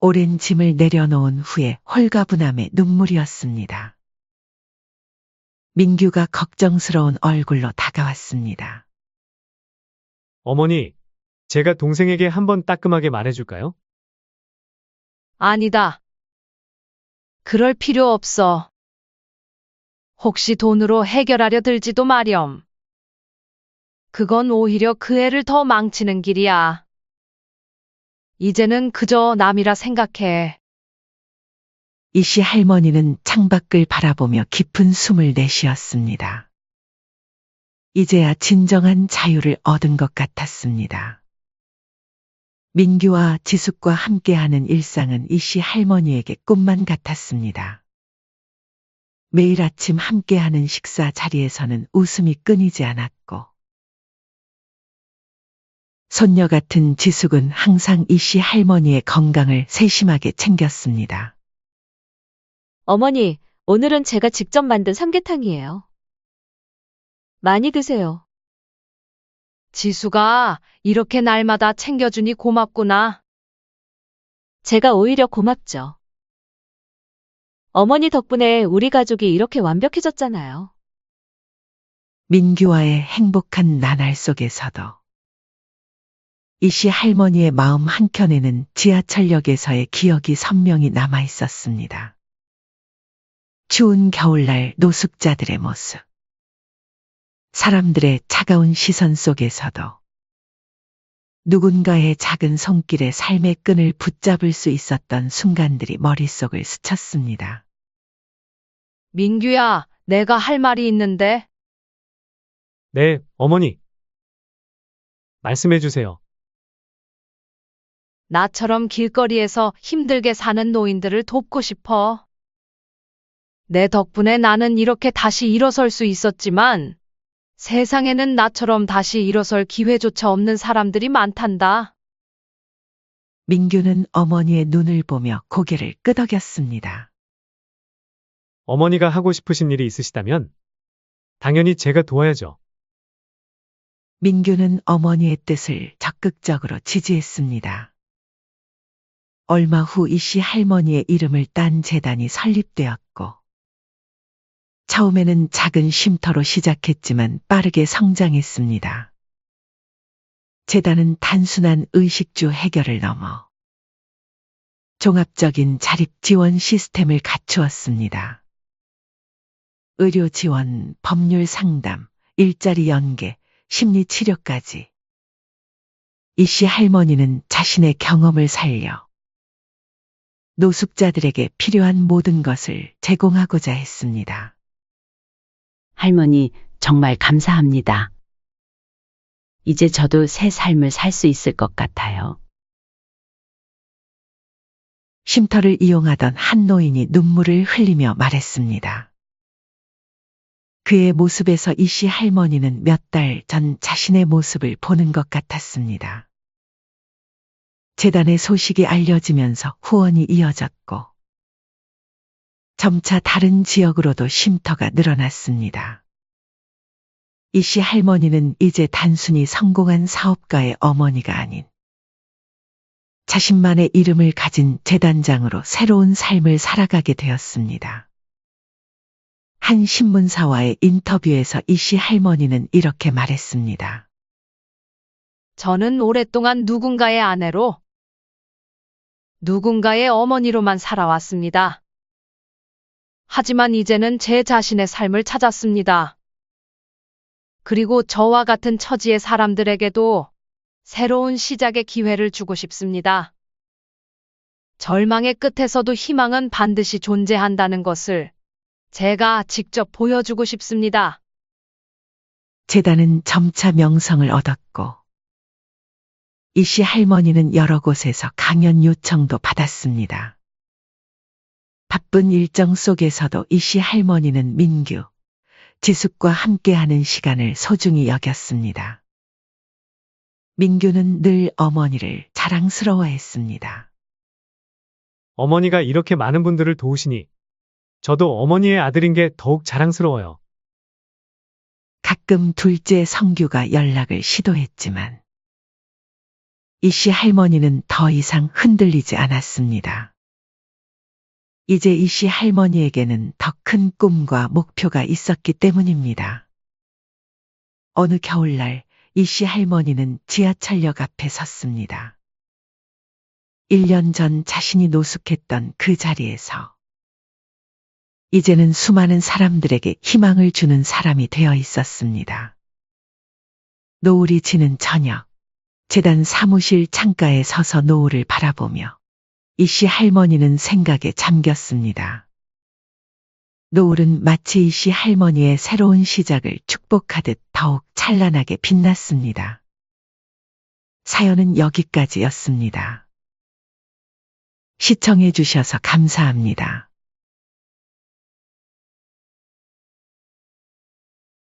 오랜 짐을 내려놓은 후에 홀가분함의 눈물이었습니다. 민규가 걱정스러운 얼굴로 다가왔습니다. 어머니, 제가 동생에게 한번 따끔하게 말해줄까요? 아니다. 그럴 필요 없어. 혹시 돈으로 해결하려 들지도 마렴. 그건 오히려 그 애를 더 망치는 길이야. 이제는 그저 남이라 생각해. 이씨 할머니는 창밖을 바라보며 깊은 숨을 내쉬었습니다. 이제야 진정한 자유를 얻은 것 같았습니다. 민규와 지숙과 함께하는 일상은 이씨 할머니에게 꿈만 같았습니다. 매일 아침 함께하는 식사 자리에서는 웃음이 끊이지 않았고, 손녀 같은 지숙은 항상 이씨 할머니의 건강을 세심하게 챙겼습니다. 어머니, 오늘은 제가 직접 만든 삼계탕이에요. 많이 드세요. 지수가 이렇게 날마다 챙겨주니 고맙구나. 제가 오히려 고맙죠. 어머니 덕분에 우리 가족이 이렇게 완벽해졌잖아요. 민규와의 행복한 나날 속에서도 이씨 할머니의 마음 한켠에는 지하철역에서의 기억이 선명히 남아 있었습니다. 추운 겨울날 노숙자들의 모습. 사람들의 차가운 시선 속에서도 누군가의 작은 손길에 삶의 끈을 붙잡을 수 있었던 순간들이 머릿속을 스쳤습니다. 민규야, 내가 할 말이 있는데. 네, 어머니. 말씀해 주세요. 나처럼 길거리에서 힘들게 사는 노인들을 돕고 싶어. 내 덕분에 나는 이렇게 다시 일어설 수 있었지만 세상에는 나처럼 다시 일어설 기회조차 없는 사람들이 많단다. 민규는 어머니의 눈을 보며 고개를 끄덕였습니다. 어머니가 하고 싶으신 일이 있으시다면 당연히 제가 도와야죠. 민규는 어머니의 뜻을 적극적으로 지지했습니다. 얼마 후 이씨 할머니의 이름을 딴 재단이 설립되었고, 처음에는 작은 쉼터로 시작했지만 빠르게 성장했습니다. 재단은 단순한 의식주 해결을 넘어 종합적인 자립 지원 시스템을 갖추었습니다. 의료 지원, 법률 상담, 일자리 연계, 심리 치료까지. 이씨 할머니는 자신의 경험을 살려 노숙자들에게 필요한 모든 것을 제공하고자 했습니다. 할머니, 정말 감사합니다. 이제 저도 새 삶을 살 수 있을 것 같아요. 쉼터를 이용하던 한 노인이 눈물을 흘리며 말했습니다. 그의 모습에서 이씨 할머니는 몇 달 전 자신의 모습을 보는 것 같았습니다. 재단의 소식이 알려지면서 후원이 이어졌고, 점차 다른 지역으로도 쉼터가 늘어났습니다. 이씨 할머니는 이제 단순히 성공한 사업가의 어머니가 아닌 자신만의 이름을 가진 재단장으로 새로운 삶을 살아가게 되었습니다. 한 신문사와의 인터뷰에서 이씨 할머니는 이렇게 말했습니다. 저는 오랫동안 누군가의 아내로, 누군가의 어머니로만 살아왔습니다. 하지만 이제는 제 자신의 삶을 찾았습니다. 그리고 저와 같은 처지의 사람들에게도 새로운 시작의 기회를 주고 싶습니다. 절망의 끝에서도 희망은 반드시 존재한다는 것을 제가 직접 보여주고 싶습니다. 재단은 점차 명성을 얻었고, 이씨 할머니는 여러 곳에서 강연 요청도 받았습니다. 바쁜 일정 속에서도 이씨 할머니는 민규, 지숙과 함께하는 시간을 소중히 여겼습니다. 민규는 늘 어머니를 자랑스러워했습니다. 어머니가 이렇게 많은 분들을 도우시니 저도 어머니의 아들인 게 더욱 자랑스러워요. 가끔 둘째 성규가 연락을 시도했지만 이씨 할머니는 더 이상 흔들리지 않았습니다. 이제 이씨 할머니에게는 더 큰 꿈과 목표가 있었기 때문입니다. 어느 겨울날 이씨 할머니는 지하철역 앞에 섰습니다. 1년 전 자신이 노숙했던 그 자리에서 이제는 수많은 사람들에게 희망을 주는 사람이 되어 있었습니다. 노을이 지는 저녁, 재단 사무실 창가에 서서 노을을 바라보며 이씨 할머니는 생각에 잠겼습니다. 노을은 마치 이씨 할머니의 새로운 시작을 축복하듯 더욱 찬란하게 빛났습니다. 사연은 여기까지였습니다. 시청해 주셔서 감사합니다.